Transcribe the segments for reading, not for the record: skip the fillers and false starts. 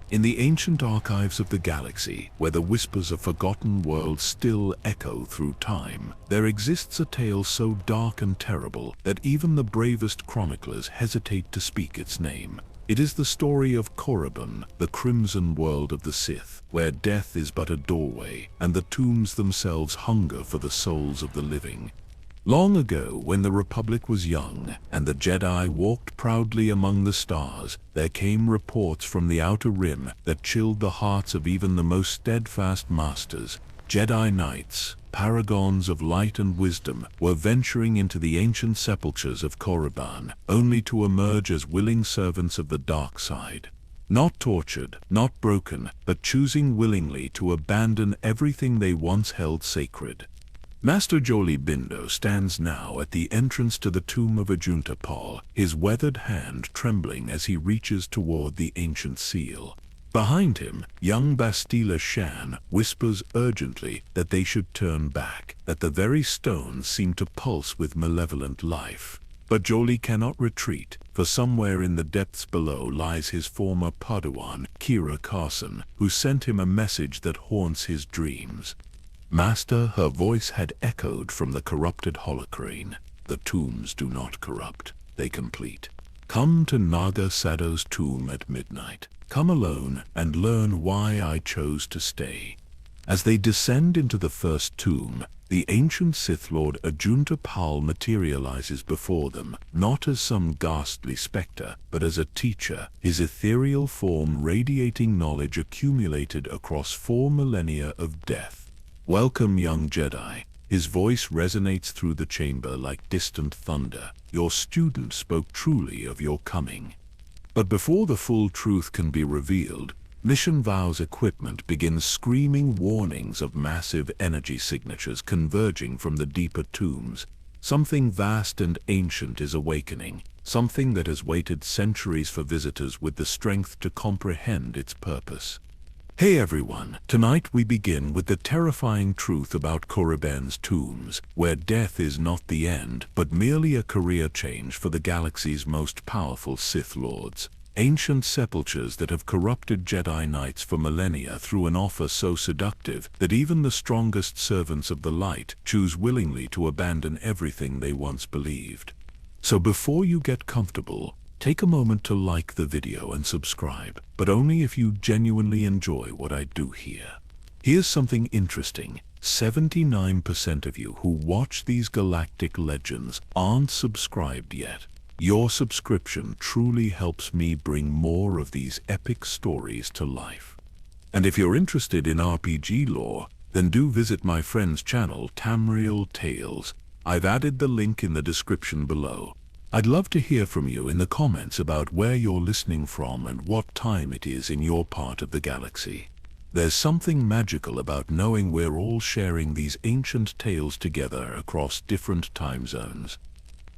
In the ancient archives of the galaxy, where the whispers of forgotten worlds still echo through time, there exists a tale so dark and terrible that even the bravest chroniclers hesitate to speak its name. It is the story of Korriban, the crimson world of the Sith, where death is but a doorway, and the tombs themselves hunger for the souls of the living. Long ago, when the Republic was young, and the Jedi walked proudly among the stars, there came reports from the Outer Rim that chilled the hearts of even the most steadfast masters. Jedi Knights, paragons of light and wisdom, were venturing into the ancient sepulchres of Korriban, only to emerge as willing servants of the dark side. Not tortured, not broken, but choosing willingly to abandon everything they once held sacred. Master Jolee Bindo stands now at the entrance to the tomb of Ajunta Pall, his weathered hand trembling as he reaches toward the ancient seal. Behind him, young Bastila Shan whispers urgently that they should turn back, that the very stones seem to pulse with malevolent life. But Jolee cannot retreat, for somewhere in the depths below lies his former Padawan, Kira Carson, who sent him a message that haunts his dreams. Master, her voice had echoed from the corrupted holocrane. The tombs do not corrupt, they complete. Come to Naga Sado's tomb at midnight. Come alone and learn why I chose to stay. As they descend into the first tomb, the ancient Sith Lord Ajunta Pall materializes before them, not as some ghastly specter, but as a teacher, his ethereal form radiating knowledge accumulated across 4 millennia of death. Welcome, young Jedi. His voice resonates through the chamber like distant thunder. Your student spoke truly of your coming. But before the full truth can be revealed, Mission Vow's equipment begins screaming warnings of massive energy signatures converging from the deeper tombs. Something vast and ancient is awakening, something that has waited centuries for visitors with the strength to comprehend its purpose. Hey everyone, tonight we begin with the terrifying truth about Korriban's tombs, where death is not the end, but merely a career change for the galaxy's most powerful Sith Lords. Ancient sepulchres that have corrupted Jedi Knights for millennia through an offer so seductive that even the strongest servants of the light choose willingly to abandon everything they once believed. So before you get comfortable, take a moment to like the video and subscribe, but only if you genuinely enjoy what I do here. Here's something interesting. 79% of you who watch these galactic legends aren't subscribed yet. Your subscription truly helps me bring more of these epic stories to life. And if you're interested in RPG lore, then do visit my friend's channel, Tamriel Tales. I've added the link in the description below. I'd love to hear from you in the comments about where you're listening from and what time it is in your part of the galaxy. There's something magical about knowing we're all sharing these ancient tales together across different time zones.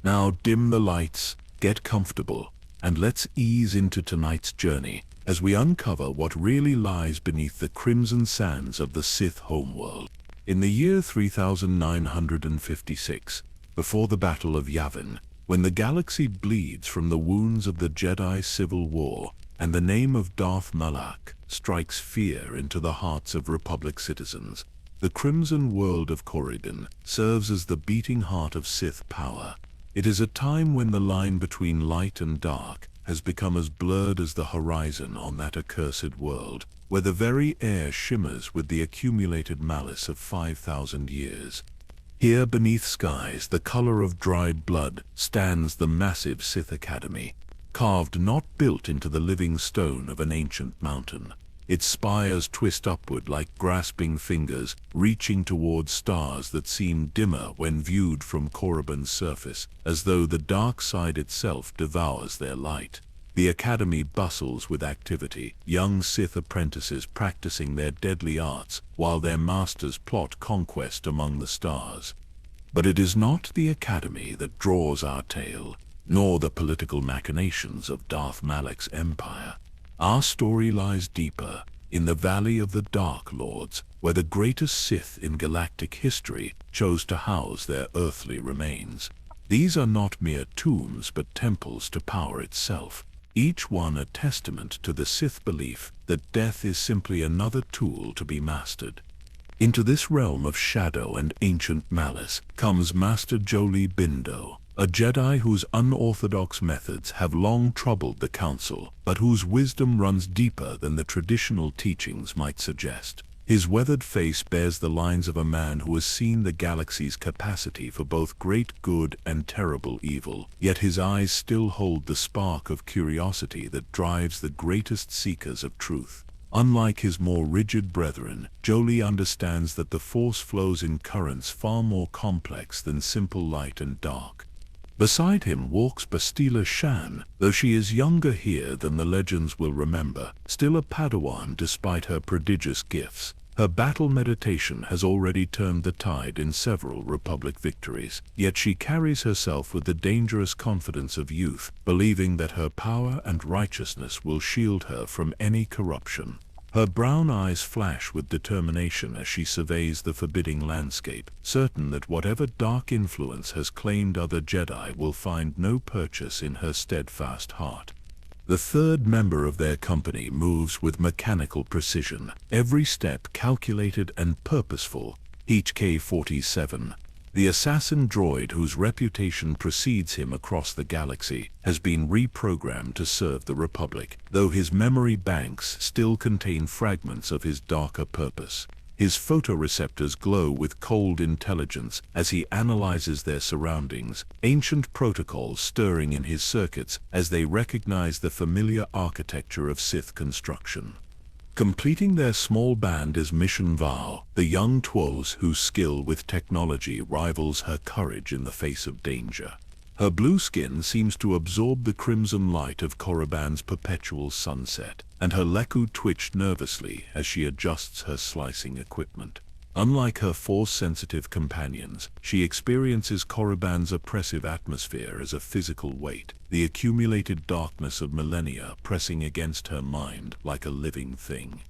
Now dim the lights, get comfortable, and let's ease into tonight's journey as we uncover what really lies beneath the crimson sands of the Sith homeworld. In the year 3956, before the Battle of Yavin, when the galaxy bleeds from the wounds of the Jedi Civil War, and the name of Darth Malak strikes fear into the hearts of Republic citizens, the crimson world of Korriban serves as the beating heart of Sith power. It is a time when the line between light and dark has become as blurred as the horizon on that accursed world, where the very air shimmers with the accumulated malice of 5,000 years. Here beneath skies the color of dried blood stands the massive Sith Academy, carved not built into the living stone of an ancient mountain. Its spires twist upward like grasping fingers, reaching towards stars that seem dimmer when viewed from Korriban's surface, as though the dark side itself devours their light. The Academy bustles with activity, young Sith apprentices practicing their deadly arts, while their masters plot conquest among the stars. But it is not the Academy that draws our tale, nor the political machinations of Darth Malak's empire. Our story lies deeper, in the Valley of the Dark Lords, where the greatest Sith in galactic history chose to house their earthly remains. These are not mere tombs but temples to power itself. each one a testament to the Sith belief that death is simply another tool to be mastered. Into this realm of shadow and ancient malice comes Master Jolee Bindo, a Jedi whose unorthodox methods have long troubled the Council, but whose wisdom runs deeper than the traditional teachings might suggest. His weathered face bears the lines of a man who has seen the galaxy's capacity for both great good and terrible evil, yet his eyes still hold the spark of curiosity that drives the greatest seekers of truth. Unlike his more rigid brethren, Jolee understands that the Force flows in currents far more complex than simple light and dark. Beside him walks Bastila Shan, though she is younger here than the legends will remember, still a Padawan despite her prodigious gifts. Her battle meditation has already turned the tide in several Republic victories, yet she carries herself with the dangerous confidence of youth, believing that her power and righteousness will shield her from any corruption. Her brown eyes flash with determination as she surveys the forbidding landscape, certain that whatever dark influence has claimed other Jedi will find no purchase in her steadfast heart. The third member of their company moves with mechanical precision, every step calculated and purposeful. HK-47, the assassin droid whose reputation precedes him across the galaxy, has been reprogrammed to serve the Republic, though his memory banks still contain fragments of his darker purpose. His photoreceptors glow with cold intelligence as he analyzes their surroundings, ancient protocols stirring in his circuits as they recognize the familiar architecture of Sith construction. Completing their small band is Mission Vow, the young Twos whose skill with technology rivals her courage in the face of danger. Her blue skin seems to absorb the crimson light of Korriban's perpetual sunset, and her leku twitched nervously as she adjusts her slicing equipment. Unlike her Force-sensitive companions, she experiences Korriban's oppressive atmosphere as a physical weight, the accumulated darkness of millennia pressing against her mind like a living thing.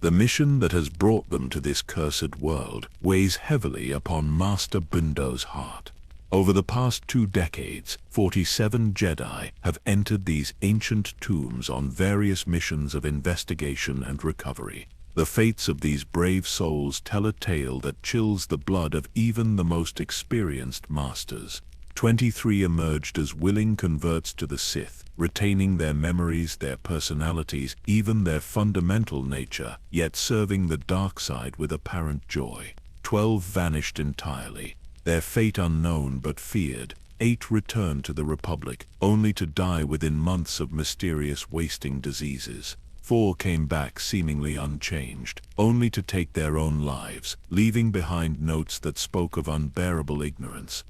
The mission that has brought them to this cursed world weighs heavily upon Master Bindo's heart. Over the past 2 decades, 47 Jedi have entered these ancient tombs on various missions of investigation and recovery. The fates of these brave souls tell a tale that chills the blood of even the most experienced masters. 23 emerged as willing converts to the Sith, retaining their memories, their personalities, even their fundamental nature, yet serving the dark side with apparent joy. 12 vanished entirely, their fate unknown but feared. 8 returned to the Republic, only to die within months of mysterious wasting diseases. 4 came back seemingly unchanged, only to take their own lives, leaving behind notes that spoke of unbearable ignorance.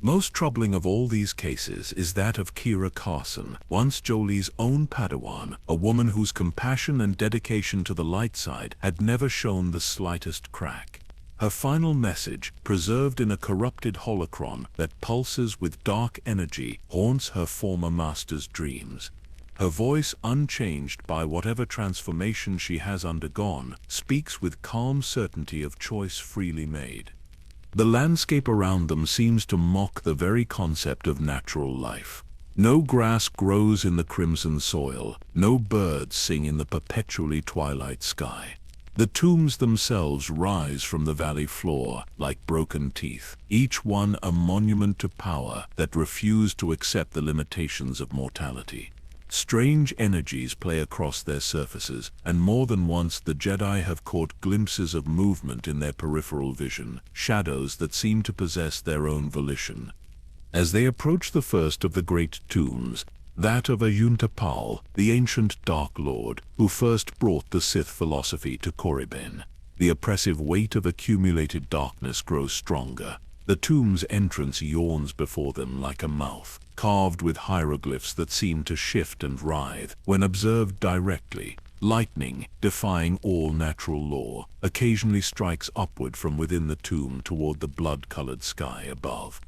Most troubling of all these cases is that of Kira Carson, once Jolee's own Padawan, a woman whose compassion and dedication to the light side had never shown the slightest crack. Her final message, preserved in a corrupted holocron that pulses with dark energy, haunts her former master's dreams. Her voice, unchanged by whatever transformation she has undergone, speaks with calm certainty of choice freely made. The landscape around them seems to mock the very concept of natural life. No grass grows in the crimson soil, no birds sing in the perpetually twilight sky. The tombs themselves rise from the valley floor like broken teeth, each one a monument to power that refused to accept the limitations of mortality. Strange energies play across their surfaces, and more than once the Jedi have caught glimpses of movement in their peripheral vision, shadows that seem to possess their own volition. As they approach the first of the great tombs, that of Ajunta Pall, the ancient Dark Lord, who first brought the Sith philosophy to Korriban, the oppressive weight of accumulated darkness grows stronger. The tomb's entrance yawns before them like a mouth, carved with hieroglyphs that seem to shift and writhe when observed directly. Lightning, defying all natural law, occasionally strikes upward from within the tomb toward the blood-colored sky above.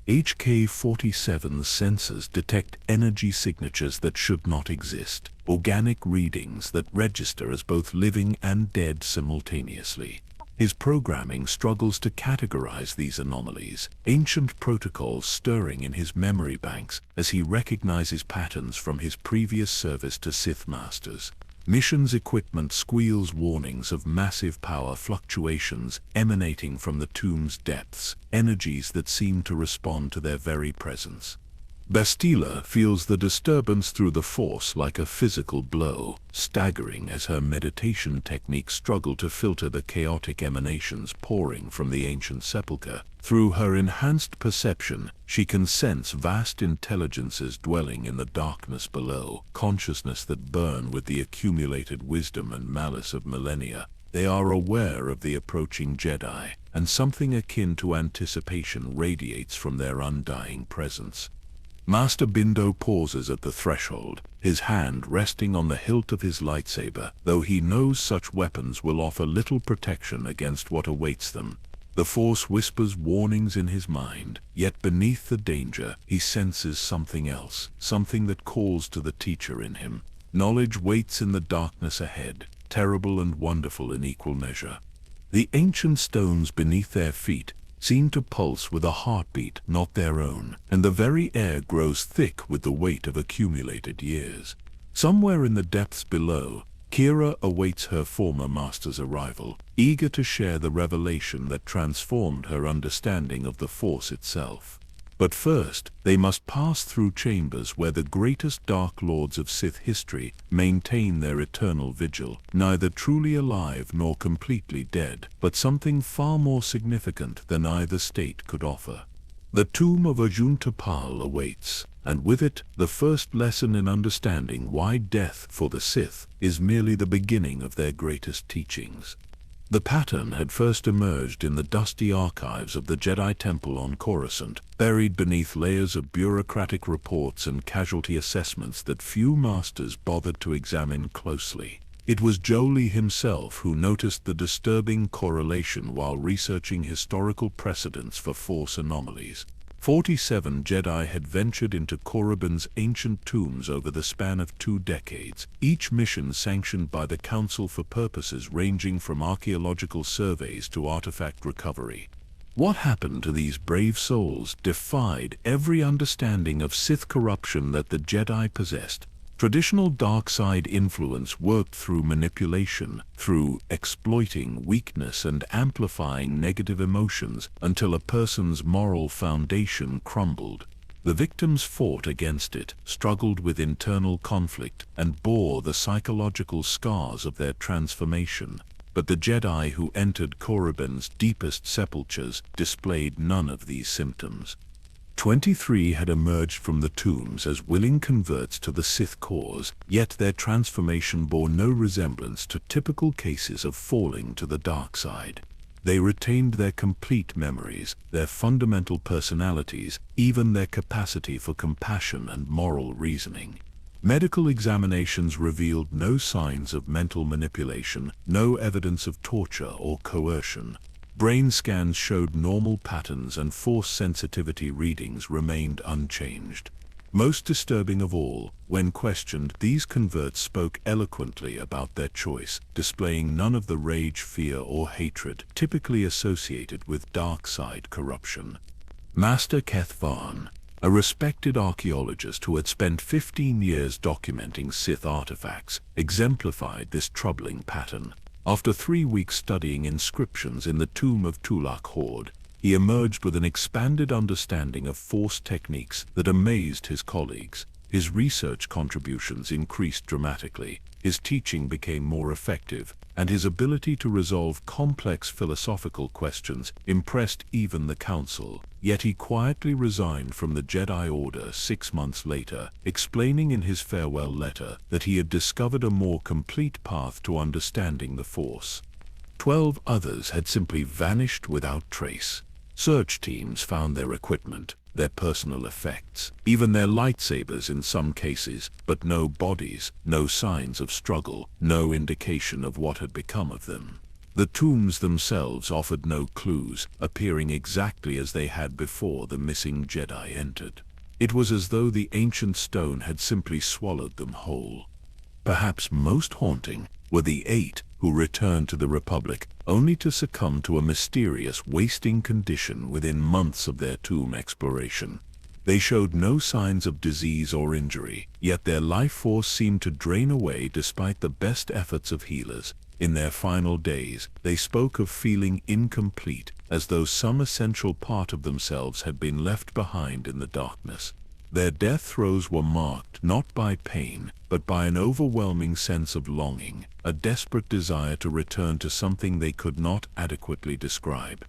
HK-47's sensors detect energy signatures that should not exist, organic readings that register as both living and dead simultaneously. His programming struggles to categorize these anomalies, ancient protocols stirring in his memory banks as he recognizes patterns from his previous service to Sith Masters. Mission's equipment squeals warnings of massive power fluctuations emanating from the tomb's depths, energies that seem to respond to their very presence. Bastila feels the disturbance through the Force like a physical blow, staggering as her meditation techniques struggle to filter the chaotic emanations pouring from the ancient sepulchre. Through her enhanced perception, she can sense vast intelligences dwelling in the darkness below, consciousness that burn with the accumulated wisdom and malice of millennia. They are aware of the approaching Jedi, and something akin to anticipation radiates from their undying presence. Master Bindo pauses at the threshold, his hand resting on the hilt of his lightsaber, though he knows such weapons will offer little protection against what awaits them. The Force whispers warnings in his mind, yet beneath the danger, he senses something else, something that calls to the teacher in him. Knowledge waits in the darkness ahead, terrible and wonderful in equal measure. The ancient stones beneath their feet seem to pulse with a heartbeat not their own, and the very air grows thick with the weight of accumulated years. Somewhere in the depths below, Kira awaits her former master's arrival, eager to share the revelation that transformed her understanding of the Force itself. But first, they must pass through chambers where the greatest Dark Lords of Sith history maintain their eternal vigil, neither truly alive nor completely dead, but something far more significant than either state could offer. The tomb of Ajunta Pall awaits, and with it, the first lesson in understanding why death for the Sith is merely the beginning of their greatest teachings. The pattern had first emerged in the dusty archives of the Jedi Temple on Coruscant, buried beneath layers of bureaucratic reports and casualty assessments that few masters bothered to examine closely. It was Jolee himself who noticed the disturbing correlation while researching historical precedents for Force anomalies. 47 Jedi had ventured into Korriban's ancient tombs over the span of 2 decades, each mission sanctioned by the Council for purposes ranging from archaeological surveys to artifact recovery. What happened to these brave souls defied every understanding of Sith corruption that the Jedi possessed. Traditional dark side influence worked through manipulation, through exploiting weakness and amplifying negative emotions until a person's moral foundation crumbled. The victims fought against it, struggled with internal conflict, and bore the psychological scars of their transformation. But the Jedi who entered Korriban's deepest sepulchres displayed none of these symptoms. 23 had emerged from the tombs as willing converts to the Sith cause, yet their transformation bore no resemblance to typical cases of falling to the dark side. They retained their complete memories, their fundamental personalities, even their capacity for compassion and moral reasoning. Medical examinations revealed no signs of mental manipulation, no evidence of torture or coercion. Brain scans showed normal patterns and Force sensitivity readings remained unchanged. Most disturbing of all, when questioned, these converts spoke eloquently about their choice, displaying none of the rage, fear, or hatred typically associated with dark side corruption. Master Korriban, a respected archaeologist who had spent 15 years documenting Sith artifacts, exemplified this troubling pattern. After 3 weeks studying inscriptions in the tomb of Tulak Horde, he emerged with an expanded understanding of Force techniques that amazed his colleagues. His research contributions increased dramatically, his teaching became more effective, and his ability to resolve complex philosophical questions impressed even the Council. Yet he quietly resigned from the Jedi Order 6 months later, explaining in his farewell letter that he had discovered a more complete path to understanding the Force. 12 others had simply vanished without trace. Search teams found their equipment, their personal effects, even their lightsabers in some cases, but no bodies, no signs of struggle, no indication of what had become of them. The tombs themselves offered no clues, appearing exactly as they had before the missing Jedi entered. It was as though the ancient stone had simply swallowed them whole. Perhaps most haunting were the 8 who returned to the Republic only to succumb to a mysterious wasting condition within months of their tomb exploration. They showed no signs of disease or injury, yet their life force seemed to drain away despite the best efforts of healers. In their final days, they spoke of feeling incomplete, as though some essential part of themselves had been left behind in the darkness. Their death throes were marked not by pain, but by an overwhelming sense of longing, a desperate desire to return to something they could not adequately describe.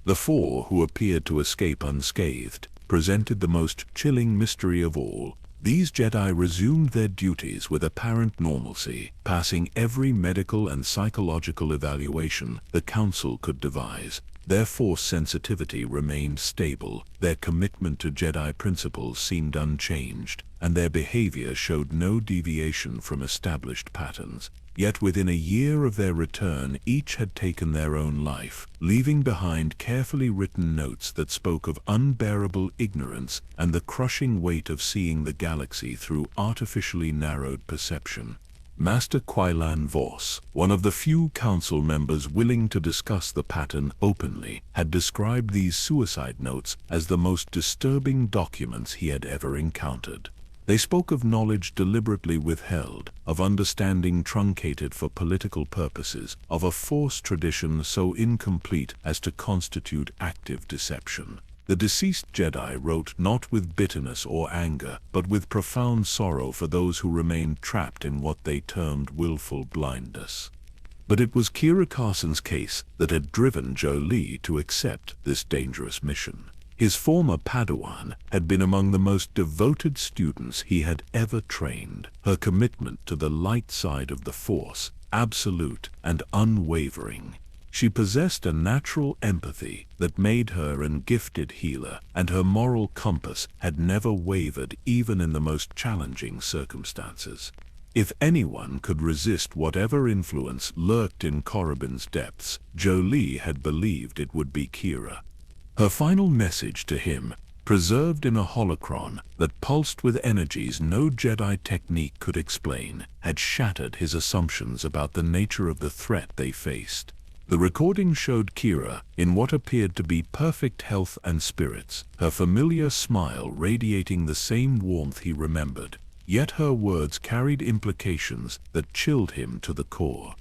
The four, who appeared to escape unscathed, presented the most chilling mystery of all. These Jedi resumed their duties with apparent normalcy, passing every medical and psychological evaluation the Council could devise. Their force sensitivity remained stable, their commitment to Jedi principles seemed unchanged, and their behavior showed no deviation from established patterns. Yet within a year of their return, each had taken their own life, leaving behind carefully written notes that spoke of unbearable ignorance and the crushing weight of seeing the galaxy through artificially narrowed perception. Master Quailan Vos, one of the few council members willing to discuss the pattern openly, had described these suicide notes as the most disturbing documents he had ever encountered. They spoke of knowledge deliberately withheld, of understanding truncated for political purposes, of a force tradition so incomplete as to constitute active deception. The deceased Jedi wrote not with bitterness or anger, but with profound sorrow for those who remained trapped in what they termed willful blindness. But it was Kira Carson's case that had driven Jolee to accept this dangerous mission. His former Padawan had been among the most devoted students he had ever trained. Her commitment to the light side of the Force, absolute and unwavering. She possessed a natural empathy that made her a gifted healer, and her moral compass had never wavered even in the most challenging circumstances. If anyone could resist whatever influence lurked in Korriban's depths, Jolee had believed it would be Kira. Her final message to him, preserved in a holocron that pulsed with energies no Jedi technique could explain, had shattered his assumptions about the nature of the threat they faced. The recording showed Kira in what appeared to be perfect health and spirits, her familiar smile radiating the same warmth he remembered. Yet her words carried implications that chilled him to the core.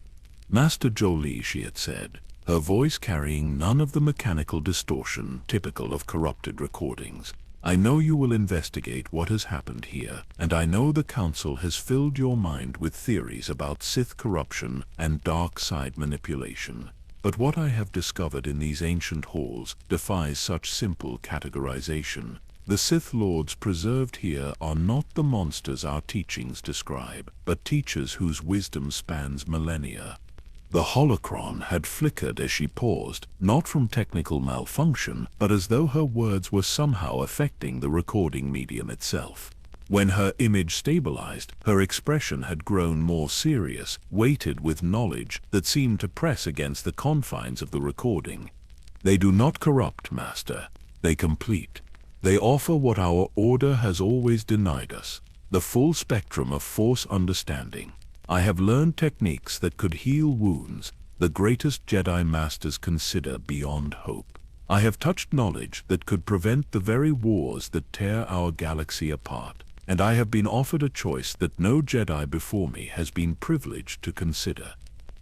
"Master Jolee," she had said, her voice carrying none of the mechanical distortion typical of corrupted recordings. "I know you will investigate what has happened here, and I know the Council has filled your mind with theories about Sith corruption and dark side manipulation. But what I have discovered in these ancient halls defies such simple categorization. The Sith Lords preserved here are not the monsters our teachings describe, but teachers whose wisdom spans millennia." The holocron had flickered as she paused, not from technical malfunction, but as though her words were somehow affecting the recording medium itself. When her image stabilized, her expression had grown more serious, weighted with knowledge that seemed to press against the confines of the recording. "They do not corrupt, Master. They complete. They offer what our order has always denied us, the full spectrum of Force understanding. I have learned techniques that could heal wounds the greatest Jedi Masters consider beyond hope. I have touched knowledge that could prevent the very wars that tear our galaxy apart, and I have been offered a choice that no Jedi before me has been privileged to consider."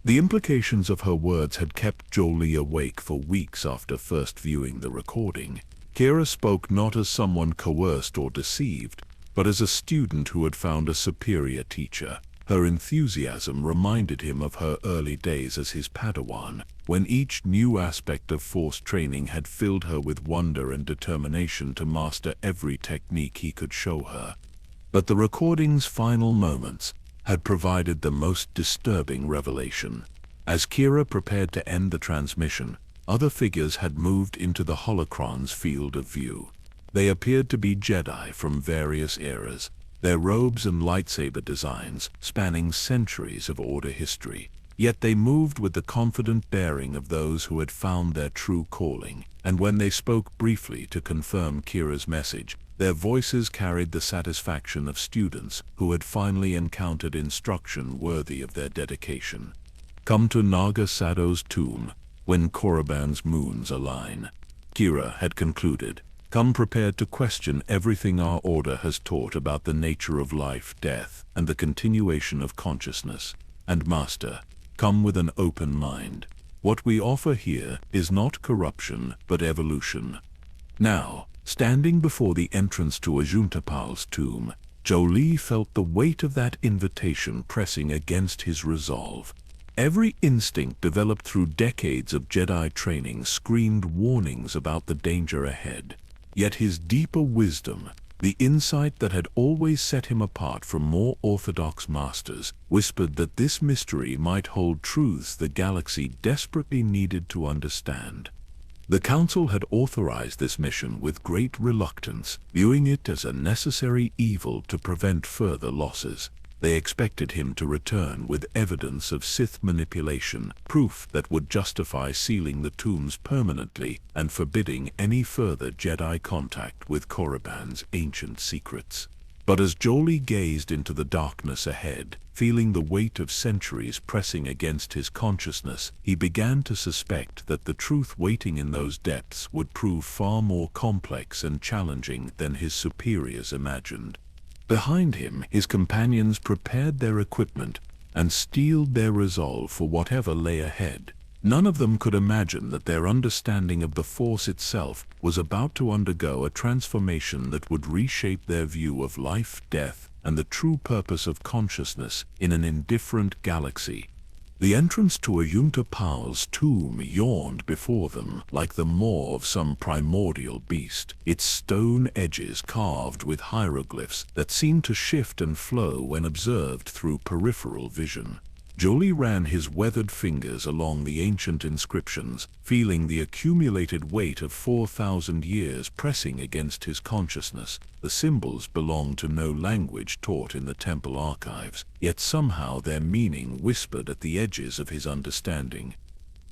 The implications of her words had kept Jolee awake for weeks after first viewing the recording. Kira spoke not as someone coerced or deceived, but as a student who had found a superior teacher. Her enthusiasm reminded him of her early days as his Padawan, when each new aspect of Force training had filled her with wonder and determination to master every technique he could show her. But the recording's final moments had provided the most disturbing revelation. As Kira prepared to end the transmission, other figures had moved into the holocron's field of view. They appeared to be Jedi from various eras, their robes and lightsaber designs spanning centuries of Order history. Yet they moved with the confident bearing of those who had found their true calling, and when they spoke briefly to confirm Kira's message, their voices carried the satisfaction of students who had finally encountered instruction worthy of their dedication. Come to Naga Sado's tomb when Korriban's moons align. Kira had concluded. Come prepared to question everything our order has taught about the nature of life, death, and the continuation of consciousness. And Master, come with an open mind. What we offer here is not corruption, but evolution. Now, standing before the entrance to Ajunta Pall's tomb, Jolee felt the weight of that invitation pressing against his resolve. Every instinct developed through decades of Jedi training screamed warnings about the danger ahead. Yet his deeper wisdom, the insight that had always set him apart from more orthodox masters, whispered that this mystery might hold truths the galaxy desperately needed to understand. The Council had authorized this mission with great reluctance, viewing it as a necessary evil to prevent further losses. They expected him to return with evidence of Sith manipulation, proof that would justify sealing the tombs permanently and forbidding any further Jedi contact with Korriban's ancient secrets. But as Jolee gazed into the darkness ahead, feeling the weight of centuries pressing against his consciousness, he began to suspect that the truth waiting in those depths would prove far more complex and challenging than his superiors imagined. Behind him, his companions prepared their equipment and steeled their resolve for whatever lay ahead. None of them could imagine that their understanding of the Force itself was about to undergo a transformation that would reshape their view of life, death, and the true purpose of consciousness in an indifferent galaxy. The entrance to Ajunta Pall's tomb yawned before them like the maw of some primordial beast, its stone edges carved with hieroglyphs that seemed to shift and flow when observed through peripheral vision. Jolee ran his weathered fingers along the ancient inscriptions, feeling the accumulated weight of 4,000 years pressing against his consciousness. The symbols belonged to no language taught in the temple archives, yet somehow their meaning whispered at the edges of his understanding.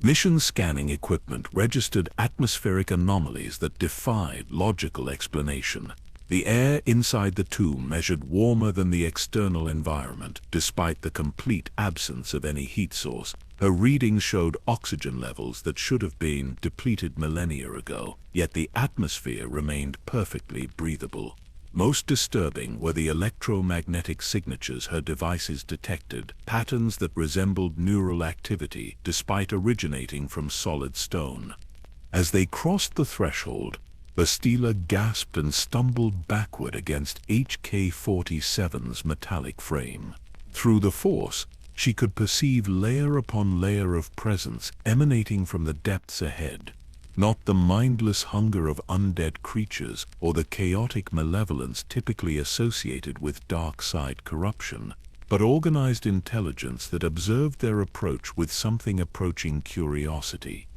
Mission scanning equipment registered atmospheric anomalies that defied logical explanation. The air inside the tomb measured warmer than the external environment, despite the complete absence of any heat source. Her readings showed oxygen levels that should have been depleted millennia ago, yet the atmosphere remained perfectly breathable. Most disturbing were the electromagnetic signatures her devices detected, patterns that resembled neural activity despite originating from solid stone. As they crossed the threshold, Bastila gasped and stumbled backward against HK-47's metallic frame. Through the Force, she could perceive layer upon layer of presence emanating from the depths ahead. Not the mindless hunger of undead creatures or the chaotic malevolence typically associated with dark side corruption, but organized intelligence that observed their approach with something approaching curiosity.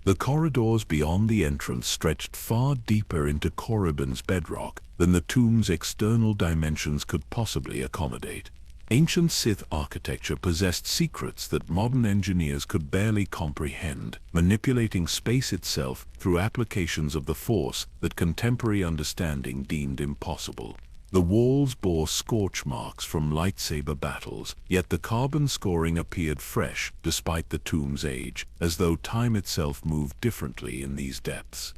The corridors beyond the entrance stretched far deeper into Korriban's bedrock than the tomb's external dimensions could possibly accommodate. Ancient Sith architecture possessed secrets that modern engineers could barely comprehend, manipulating space itself through applications of the Force that contemporary understanding deemed impossible. The walls bore scorch marks from lightsaber battles, yet the carbon scoring appeared fresh despite the tomb's age, as though time itself moved differently in these depths.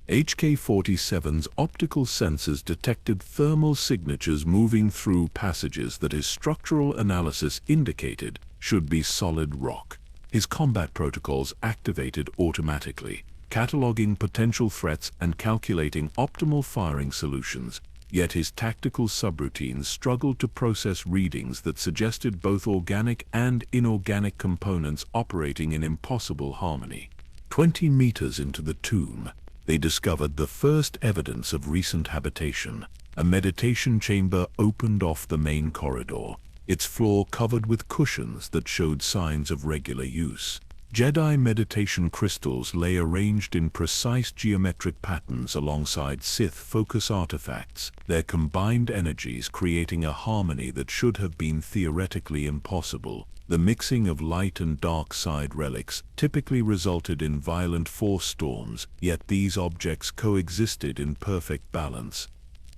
HK-47's optical sensors detected thermal signatures moving through passages that his structural analysis indicated should be solid rock. His combat protocols activated automatically, cataloging potential threats and calculating optimal firing solutions. Yet his tactical subroutines struggled to process readings that suggested both organic and inorganic components operating in impossible harmony. 20 meters into the tomb, they discovered the first evidence of recent habitation. A meditation chamber opened off the main corridor, its floor covered with cushions that showed signs of regular use. Jedi meditation crystals lay arranged in precise geometric patterns alongside Sith focus artifacts, their combined energies creating a harmony that should have been theoretically impossible. The mixing of light and dark side relics typically resulted in violent force storms, yet these objects coexisted in perfect balance.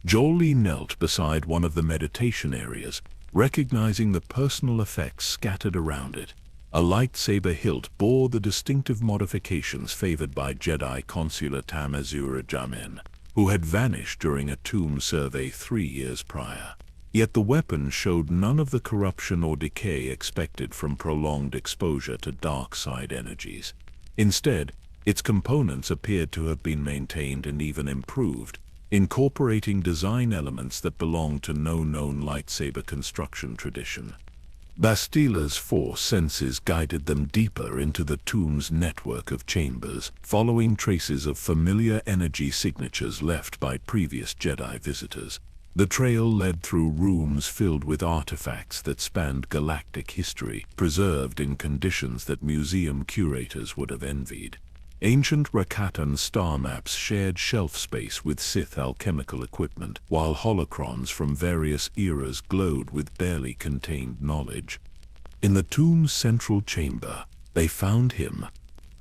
Jolee knelt beside one of the meditation areas, recognizing the personal effects scattered around it. A lightsaber hilt bore the distinctive modifications favored by Jedi Consular Tamazura Jamin, who had vanished during a tomb survey 3 years prior. Yet the weapon showed none of the corruption or decay expected from prolonged exposure to dark side energies. Instead, its components appeared to have been maintained and even improved, incorporating design elements that belonged to no known lightsaber construction tradition. Bastila's force senses guided them deeper into the tomb's network of chambers, following traces of familiar energy signatures left by previous Jedi visitors. The trail led through rooms filled with artifacts that spanned galactic history, preserved in conditions that museum curators would have envied. Ancient Rakatan star maps shared shelf space with Sith alchemical equipment, while holocrons from various eras glowed with barely contained knowledge. In the tomb's central chamber, they found him.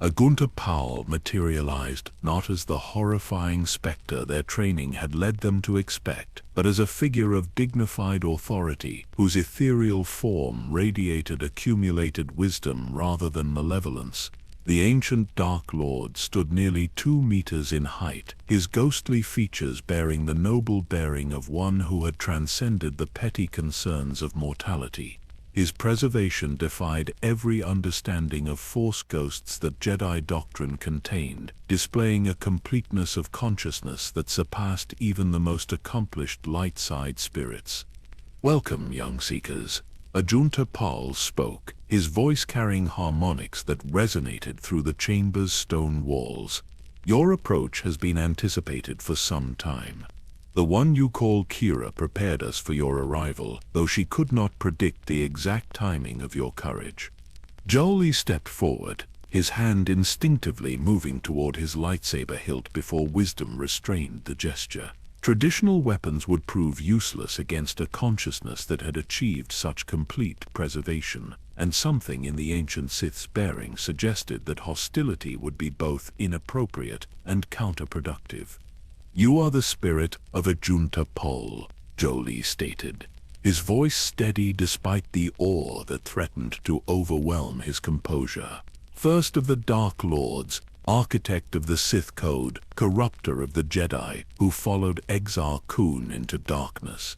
Ajunta Pall materialized not as the horrifying specter their training had led them to expect, but as a figure of dignified authority whose ethereal form radiated accumulated wisdom rather than malevolence. The ancient Dark Lord stood nearly 2 meters in height, his ghostly features bearing the noble bearing of one who had transcended the petty concerns of mortality. His preservation defied every understanding of Force ghosts that Jedi doctrine contained, displaying a completeness of consciousness that surpassed even the most accomplished light-side spirits. "Welcome, young seekers," Ajunta Pall spoke, his voice carrying harmonics that resonated through the chamber's stone walls. "Your approach has been anticipated for some time. The one you call Kira prepared us for your arrival, though she could not predict the exact timing of your courage." Jolee stepped forward, his hand instinctively moving toward his lightsaber hilt before wisdom restrained the gesture. Traditional weapons would prove useless against a consciousness that had achieved such complete preservation, and something in the ancient Sith's bearing suggested that hostility would be both inappropriate and counterproductive. "You are the spirit of Ajunta Pall," Jolee stated, his voice steady despite the awe that threatened to overwhelm his composure. "First of the Dark Lords, architect of the Sith Code, corrupter of the Jedi, who followed Exar Kun into darkness."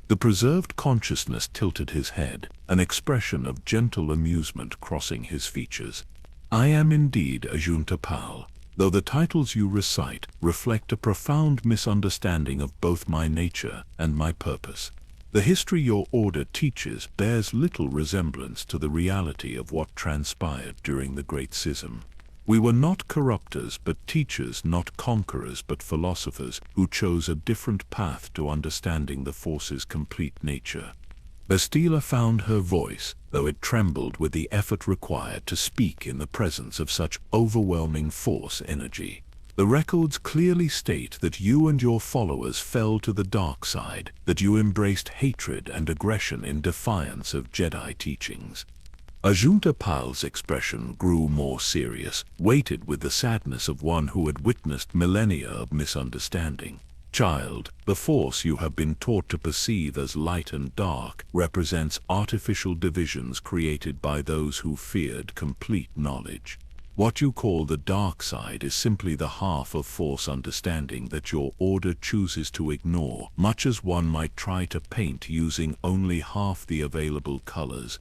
The preserved consciousness tilted his head, an expression of gentle amusement crossing his features. "I am indeed Ajunta Pall, though the titles you recite reflect a profound misunderstanding of both my nature and my purpose. The history your order teaches bears little resemblance to the reality of what transpired during the Great Schism. We were not corruptors but teachers, not conquerors but philosophers, who chose a different path to understanding the Force's complete nature." Bastila found her voice, though it trembled with the effort required to speak in the presence of such overwhelming Force energy. "The records clearly state that you and your followers fell to the dark side, that you embraced hatred and aggression in defiance of Jedi teachings." Ajunta Pall's expression grew more serious, weighted with the sadness of one who had witnessed millennia of misunderstanding. "Child, the Force you have been taught to perceive as light and dark represents artificial divisions created by those who feared complete knowledge. What you call the dark side is simply the half of Force understanding that your order chooses to ignore, much as one might try to paint using only half the available colors."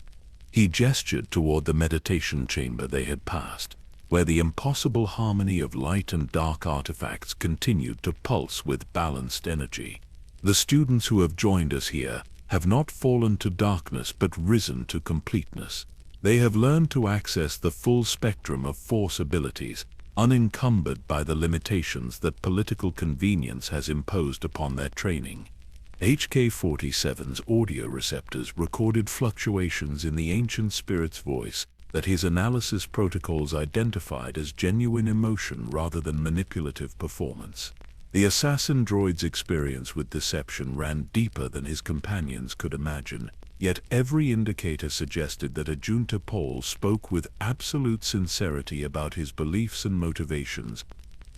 He gestured toward the meditation chamber they had passed, where the impossible harmony of light and dark artifacts continued to pulse with balanced energy. "The students who have joined us here have not fallen to darkness but risen to completeness. They have learned to access the full spectrum of Force abilities, unencumbered by the limitations that political convenience has imposed upon their training." HK-47's audio receptors recorded fluctuations in the ancient spirit's voice that his analysis protocols identified as genuine emotion rather than manipulative performance. The assassin droid's experience with deception ran deeper than his companions could imagine, yet every indicator suggested that Ajunta Pall spoke with absolute sincerity about his beliefs and motivations.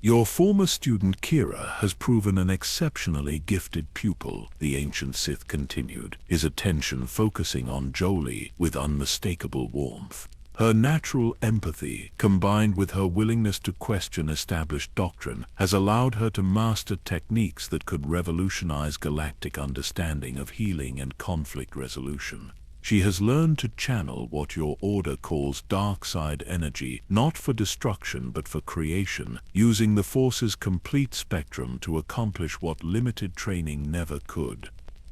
"Your former student Kira has proven an exceptionally gifted pupil," the ancient Sith continued, his attention focusing on Jolee with unmistakable warmth. Her natural empathy, combined with her willingness to question established doctrine, has allowed her to master techniques that could revolutionize galactic understanding of healing and conflict resolution. She has learned to channel what your order calls dark side energy, not for destruction but for creation, using the Force's complete spectrum to accomplish what limited training never could.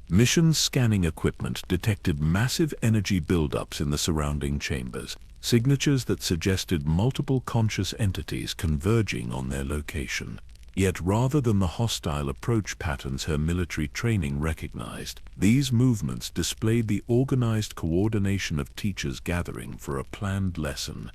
Mission scanning equipment detected massive energy buildups in the surrounding chambers, signatures that suggested multiple conscious entities converging on their location. Yet rather than the hostile approach patterns her military training recognized, these movements displayed the organized coordination of teachers gathering for a planned lesson.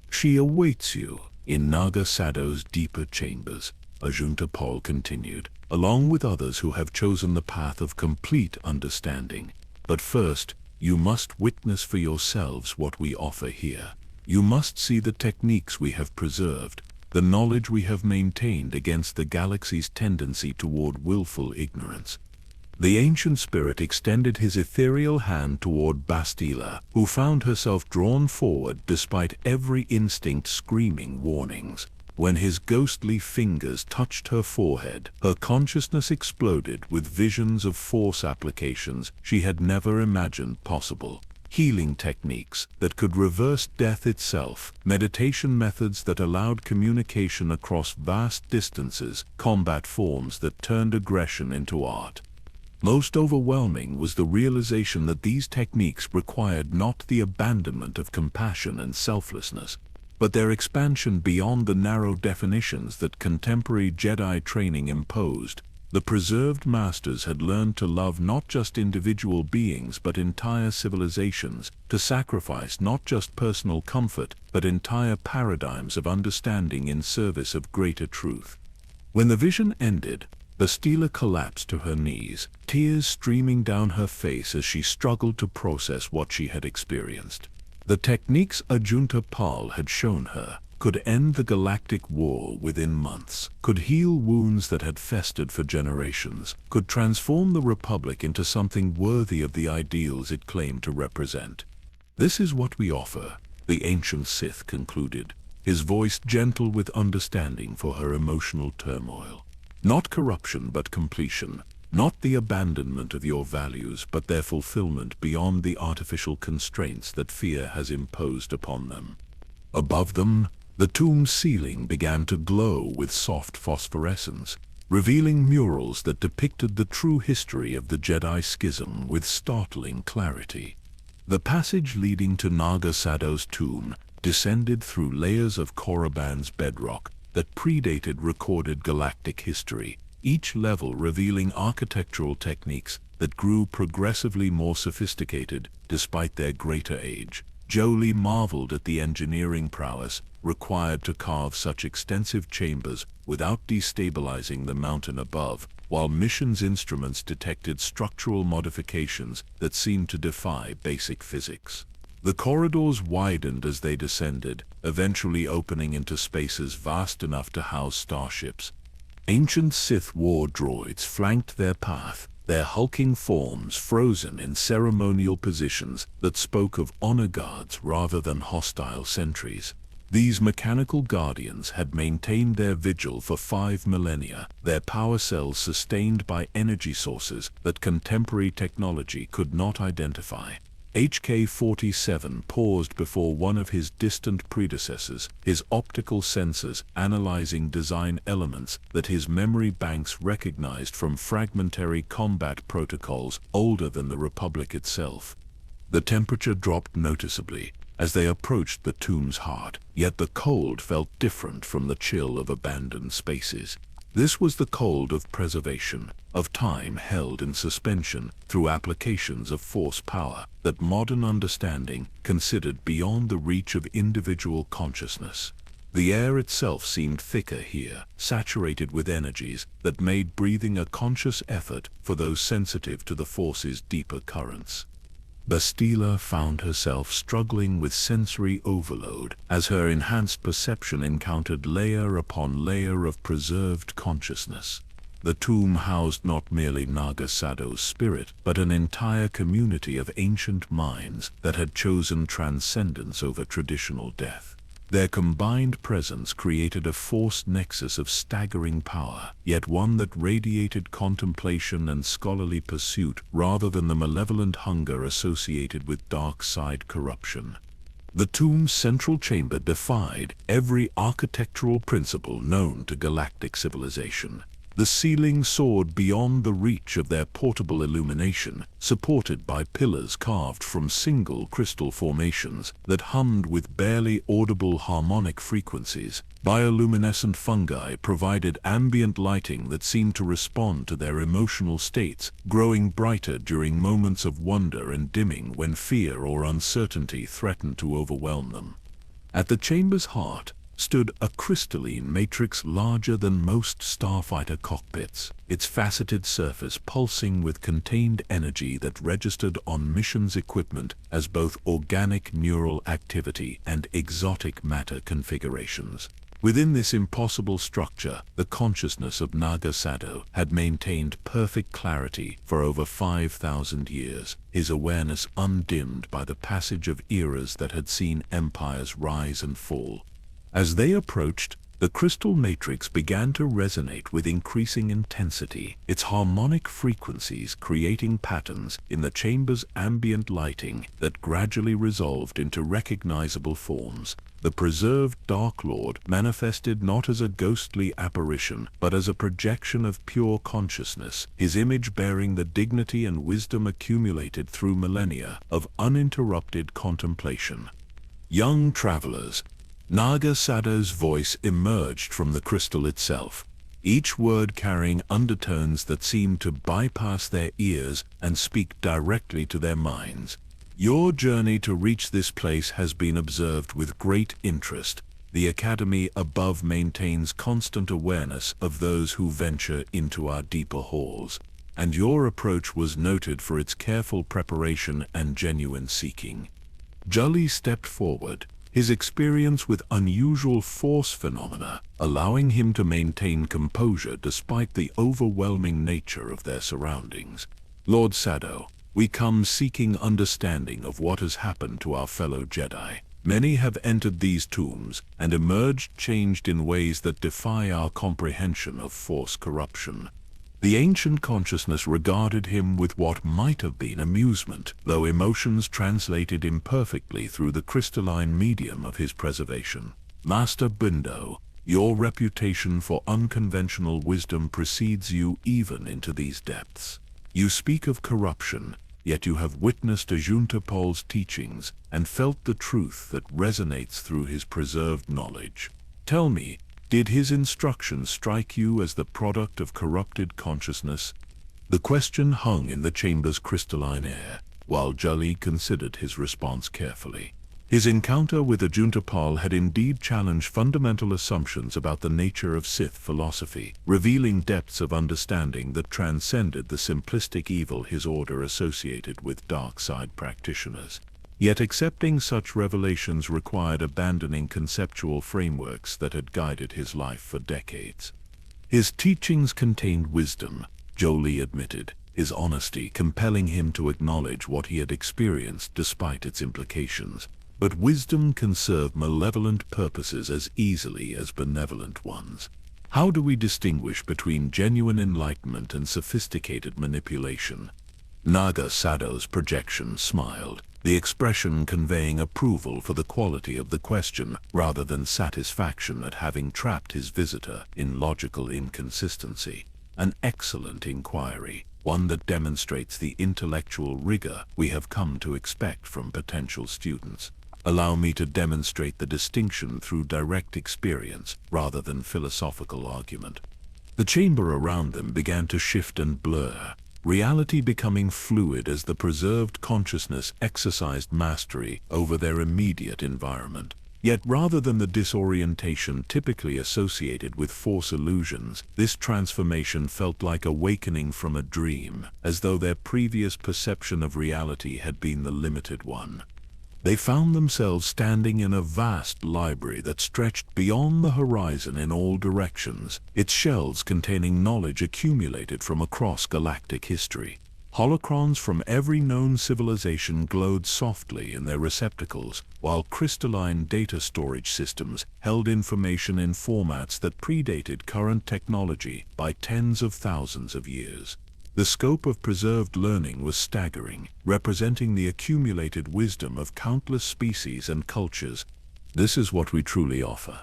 "She awaits you in Naga Sadow's deeper chambers," Ajunta Pall continued, "along with others who have chosen the path of complete understanding. But first, you must witness for yourselves what we offer here. You must see the techniques we have preserved, the knowledge we have maintained against the galaxy's tendency toward willful ignorance." The ancient spirit extended his ethereal hand toward Bastila, who found herself drawn forward despite every instinct screaming warnings. When his ghostly fingers touched her forehead, her consciousness exploded with visions of Force applications she had never imagined possible. Healing techniques that could reverse death itself, meditation methods that allowed communication across vast distances, combat forms that turned aggression into art. Most overwhelming was the realization that these techniques required not the abandonment of compassion and selflessness, but their expansion beyond the narrow definitions that contemporary Jedi training imposed. The preserved masters had learned to love not just individual beings but entire civilizations, to sacrifice not just personal comfort but entire paradigms of understanding in service of greater truth. When the vision ended, Bastila collapsed to her knees, tears streaming down her face as she struggled to process what she had experienced. The techniques Ajunta Pall had shown her could end the galactic war within months, could heal wounds that had festered for generations, could transform the Republic into something worthy of the ideals it claimed to represent. "This is what we offer," the ancient Sith concluded, his voice gentle with understanding for her emotional turmoil. "Not corruption but completion. Not the abandonment of your values, but their fulfillment beyond the artificial constraints that fear has imposed upon them." Above them, the tomb's ceiling began to glow with soft phosphorescence, revealing murals that depicted the true history of the Jedi Schism with startling clarity. The passage leading to Naga Sadow's tomb descended through layers of Korriban's bedrock that predated recorded galactic history, each level revealing architectural techniques that grew progressively more sophisticated despite their greater age. Jolee marveled at the engineering prowess required to carve such extensive chambers without destabilizing the mountain above, while mission's instruments detected structural modifications that seemed to defy basic physics. The corridors widened as they descended, eventually opening into spaces vast enough to house starships. Ancient Sith war droids flanked their path, their hulking forms frozen in ceremonial positions that spoke of honor guards rather than hostile sentries. These mechanical guardians had maintained their vigil for 5 millennia, their power cells sustained by energy sources that contemporary technology could not identify. HK-47 paused before one of his distant predecessors, his optical sensors analyzing design elements that his memory banks recognized from fragmentary combat protocols older than the Republic itself. The temperature dropped noticeably as they approached the tomb's heart, yet the cold felt different from the chill of abandoned spaces. This was the cold of preservation, of time held in suspension through applications of Force power that modern understanding considered beyond the reach of individual consciousness. The air itself seemed thicker here, saturated with energies that made breathing a conscious effort for those sensitive to the Force's deeper currents. Bastila found herself struggling with sensory overload as her enhanced perception encountered layer upon layer of preserved consciousness. The tomb housed not merely Naga Sado's spirit, but an entire community of ancient minds that had chosen transcendence over traditional death. Their combined presence created a forced nexus of staggering power, yet one that radiated contemplation and scholarly pursuit rather than the malevolent hunger associated with dark side corruption. The tomb's central chamber defied every architectural principle known to galactic civilization. The ceiling soared beyond the reach of their portable illumination, supported by pillars carved from single crystal formations that hummed with barely audible harmonic frequencies. Bioluminescent fungi provided ambient lighting that seemed to respond to their emotional states, growing brighter during moments of wonder and dimming when fear or uncertainty threatened to overwhelm them. At the chamber's heart stood a crystalline matrix larger than most starfighter cockpits, its faceted surface pulsing with contained energy that registered on missions' equipment as both organic neural activity and exotic matter configurations. Within this impossible structure, the consciousness of Naga Sado had maintained perfect clarity for over 5,000 years, his awareness undimmed by the passage of eras that had seen empires rise and fall. As they approached, the crystal matrix began to resonate with increasing intensity, its harmonic frequencies creating patterns in the chamber's ambient lighting that gradually resolved into recognizable forms. The preserved Dark Lord manifested not as a ghostly apparition, but as a projection of pure consciousness, his image bearing the dignity and wisdom accumulated through millennia of uninterrupted contemplation. Young travelers, Naga Sado's voice emerged from the crystal itself, each word carrying undertones that seemed to bypass their ears and speak directly to their minds. Your journey to reach this place has been observed with great interest. The Academy above maintains constant awareness of those who venture into our deeper halls, and your approach was noted for its careful preparation and genuine seeking. Jolee stepped forward, his experience with unusual force phenomena allowing him to maintain composure despite the overwhelming nature of their surroundings. Lord Sado, we come seeking understanding of what has happened to our fellow Jedi. Many have entered these tombs and emerged changed in ways that defy our comprehension of force corruption. The ancient consciousness regarded him with what might have been amusement, though emotions translated imperfectly through the crystalline medium of his preservation. Master Bindo, your reputation for unconventional wisdom precedes you even into these depths. You speak of corruption, yet you have witnessed Ajunta Pall's teachings and felt the truth that resonates through his preserved knowledge. Tell me, did his instructions strike you as the product of corrupted consciousness? The question hung in the chamber's crystalline air, while Jolee considered his response carefully. His encounter with Ajunta Pall had indeed challenged fundamental assumptions about the nature of Sith philosophy, revealing depths of understanding that transcended the simplistic evil his order associated with dark side practitioners. Yet accepting such revelations required abandoning conceptual frameworks that had guided his life for decades. His teachings contained wisdom, Jolee admitted, his honesty compelling him to acknowledge what he had experienced despite its implications. But wisdom can serve malevolent purposes as easily as benevolent ones. How do we distinguish between genuine enlightenment and sophisticated manipulation? Naga Sado's projection smiled, the expression conveying approval for the quality of the question rather than satisfaction at having trapped his visitor in logical inconsistency. An excellent inquiry, one that demonstrates the intellectual rigor we have come to expect from potential students. Allow me to demonstrate the distinction through direct experience rather than philosophical argument. The chamber around them began to shift and blur, reality becoming fluid as the preserved consciousness exercised mastery over their immediate environment. Yet rather than the disorientation typically associated with Force illusions, this transformation felt like awakening from a dream, as though their previous perception of reality had been the limited one. They found themselves standing in a vast library that stretched beyond the horizon in all directions, its shelves containing knowledge accumulated from across galactic history. Holocrons from every known civilization glowed softly in their receptacles, while crystalline data storage systems held information in formats that predated current technology by tens of thousands of years. The scope of preserved learning was staggering, representing the accumulated wisdom of countless species and cultures. "This is what we truly offer,"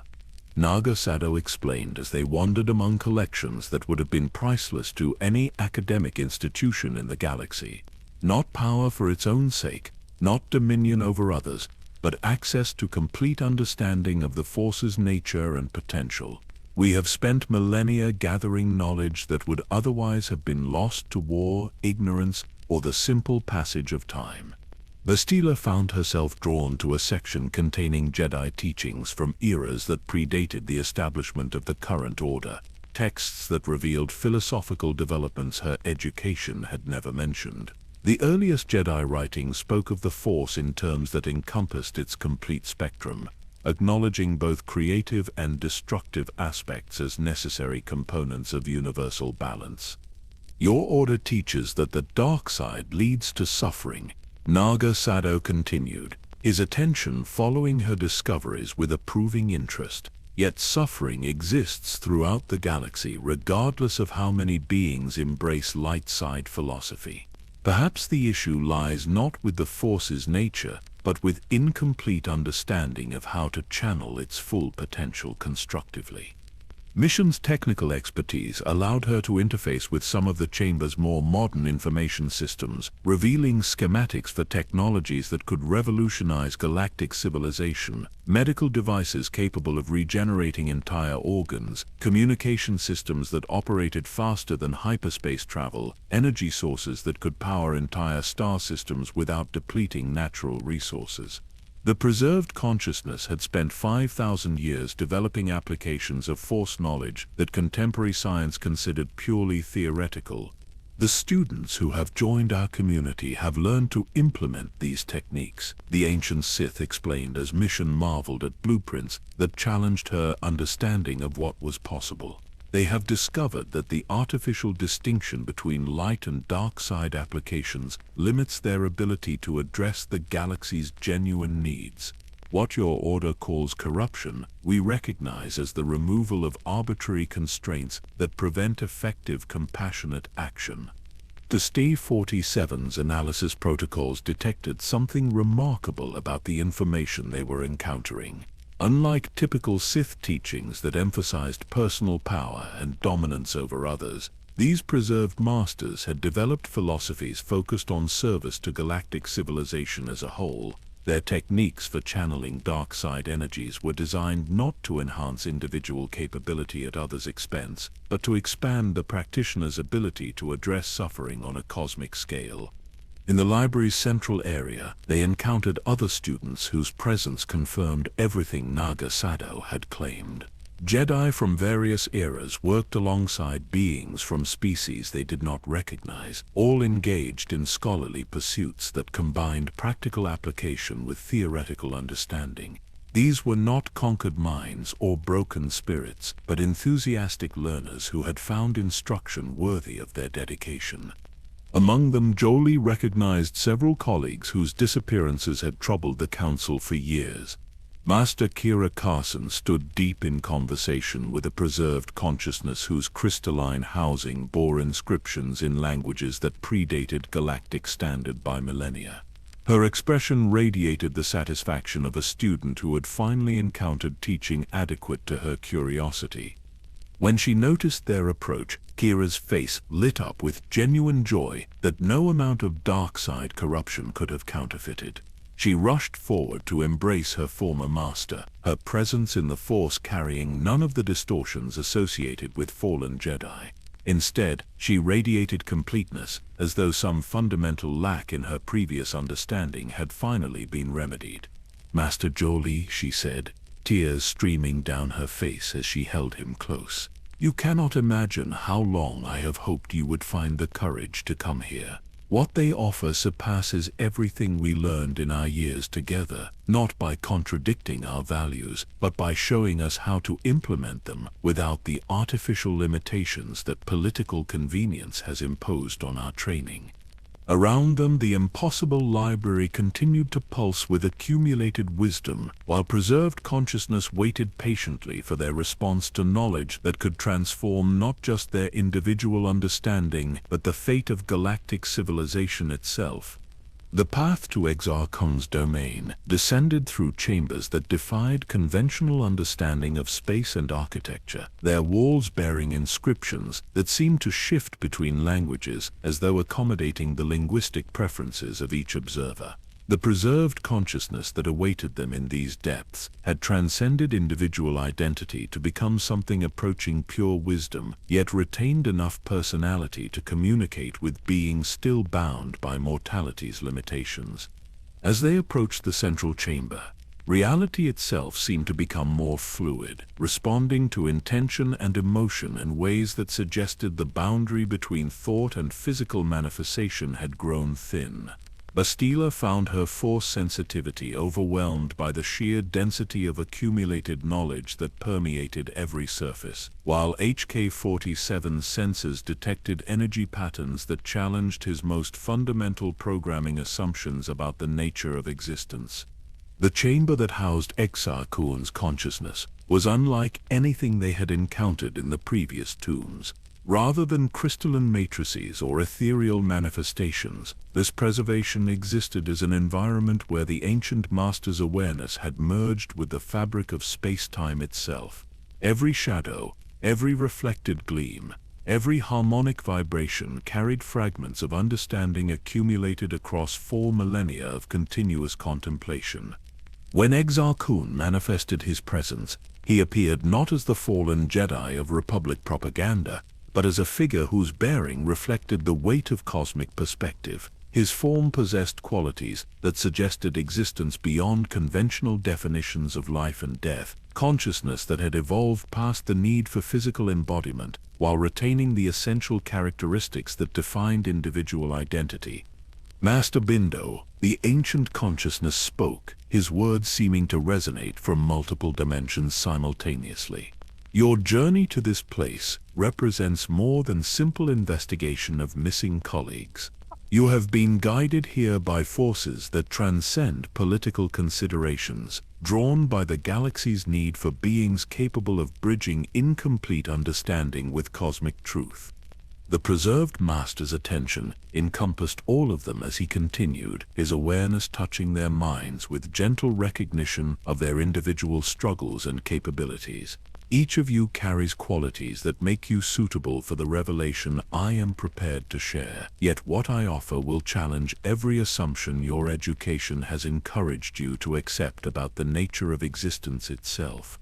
Naga Sado explained as they wandered among collections that would have been priceless to any academic institution in the galaxy. Not power for its own sake, not dominion over others, but access to complete understanding of the Force's nature and potential. "We have spent millennia gathering knowledge that would otherwise have been lost to war, ignorance, or the simple passage of time." Bastila found herself drawn to a section containing Jedi teachings from eras that predated the establishment of the current order, texts that revealed philosophical developments her education had never mentioned. The earliest Jedi writings spoke of the Force in terms that encompassed its complete spectrum, acknowledging both creative and destructive aspects as necessary components of universal balance. "Your order teaches that the dark side leads to suffering," Naga Sado continued, his attention following her discoveries with approving interest. "Yet suffering exists throughout the galaxy regardless of how many beings embrace light side philosophy. Perhaps the issue lies not with the Force's nature, but with incomplete understanding of how to channel its full potential constructively." Mission's technical expertise allowed her to interface with some of the Chamber's more modern information systems, revealing schematics for technologies that could revolutionize galactic civilization, medical devices capable of regenerating entire organs, communication systems that operated faster than hyperspace travel, energy sources that could power entire star systems without depleting natural resources. The preserved consciousness had spent 5,000 years developing applications of Force knowledge that contemporary science considered purely theoretical. "The students who have joined our community have learned to implement these techniques," the ancient Sith explained as Mission marveled at blueprints that challenged her understanding of what was possible. "They have discovered that the artificial distinction between light and dark side applications limits their ability to address the galaxy's genuine needs. What your order calls corruption, we recognize as the removal of arbitrary constraints that prevent effective, compassionate action." The Steve 47's analysis protocols detected something remarkable about the information they were encountering. Unlike typical Sith teachings that emphasized personal power and dominance over others, these preserved masters had developed philosophies focused on service to galactic civilization as a whole. Their techniques for channeling dark side energies were designed not to enhance individual capability at others' expense, but to expand the practitioner's ability to address suffering on a cosmic scale. In the library's central area, they encountered other students whose presence confirmed everything Naga Sado had claimed. Jedi from various eras worked alongside beings from species they did not recognize, all engaged in scholarly pursuits that combined practical application with theoretical understanding. These were not conquered minds or broken spirits, but enthusiastic learners who had found instruction worthy of their dedication. Among them, Jolee recognized several colleagues whose disappearances had troubled the Council for years. Master Kira Carson stood deep in conversation with a preserved consciousness whose crystalline housing bore inscriptions in languages that predated galactic standard by millennia. Her expression radiated the satisfaction of a student who had finally encountered teaching adequate to her curiosity. When she noticed their approach, Kira's face lit up with genuine joy that no amount of dark side corruption could have counterfeited. She rushed forward to embrace her former master, her presence in the Force carrying none of the distortions associated with fallen Jedi. Instead, she radiated completeness, as though some fundamental lack in her previous understanding had finally been remedied. "Master Jolee," she said, tears streaming down her face as she held him close. "You cannot imagine how long I have hoped you would find the courage to come here. What they offer surpasses everything we learned in our years together, not by contradicting our values, but by showing us how to implement them without the artificial limitations that political convenience has imposed on our training. Around them, the impossible library continued to pulse with accumulated wisdom, while preserved consciousness waited patiently for their response to knowledge that could transform not just their individual understanding, but the fate of galactic civilization itself. The path to Exar Kun's domain descended through chambers that defied conventional understanding of space and architecture, their walls bearing inscriptions that seemed to shift between languages as though accommodating the linguistic preferences of each observer. The preserved consciousness that awaited them in these depths had transcended individual identity to become something approaching pure wisdom, yet retained enough personality to communicate with beings still bound by mortality's limitations. As they approached the central chamber, reality itself seemed to become more fluid, responding to intention and emotion in ways that suggested the boundary between thought and physical manifestation had grown thin. Bastila found her force sensitivity overwhelmed by the sheer density of accumulated knowledge that permeated every surface, while HK-47's sensors detected energy patterns that challenged his most fundamental programming assumptions about the nature of existence. The chamber that housed Exar Kun's consciousness was unlike anything they had encountered in the previous tombs. Rather than crystalline matrices or ethereal manifestations, this preservation existed as an environment where the ancient master's awareness had merged with the fabric of space-time itself. Every shadow, every reflected gleam, every harmonic vibration carried fragments of understanding accumulated across 4 millennia of continuous contemplation. When Exar Kun manifested his presence, he appeared not as the fallen Jedi of Republic propaganda, but as a figure whose bearing reflected the weight of cosmic perspective. His form possessed qualities that suggested existence beyond conventional definitions of life and death, consciousness that had evolved past the need for physical embodiment, while retaining the essential characteristics that defined individual identity. Master Bindo, the ancient consciousness, spoke, his words seeming to resonate from multiple dimensions simultaneously. Your journey to this place represents more than simple investigation of missing colleagues. You have been guided here by forces that transcend political considerations, drawn by the galaxy's need for beings capable of bridging incomplete understanding with cosmic truth. The preserved master's attention encompassed all of them as he continued, his awareness touching their minds with gentle recognition of their individual struggles and capabilities. Each of you carries qualities that make you suitable for the revelation I am prepared to share. Yet what I offer will challenge every assumption your education has encouraged you to accept about the nature of existence itself.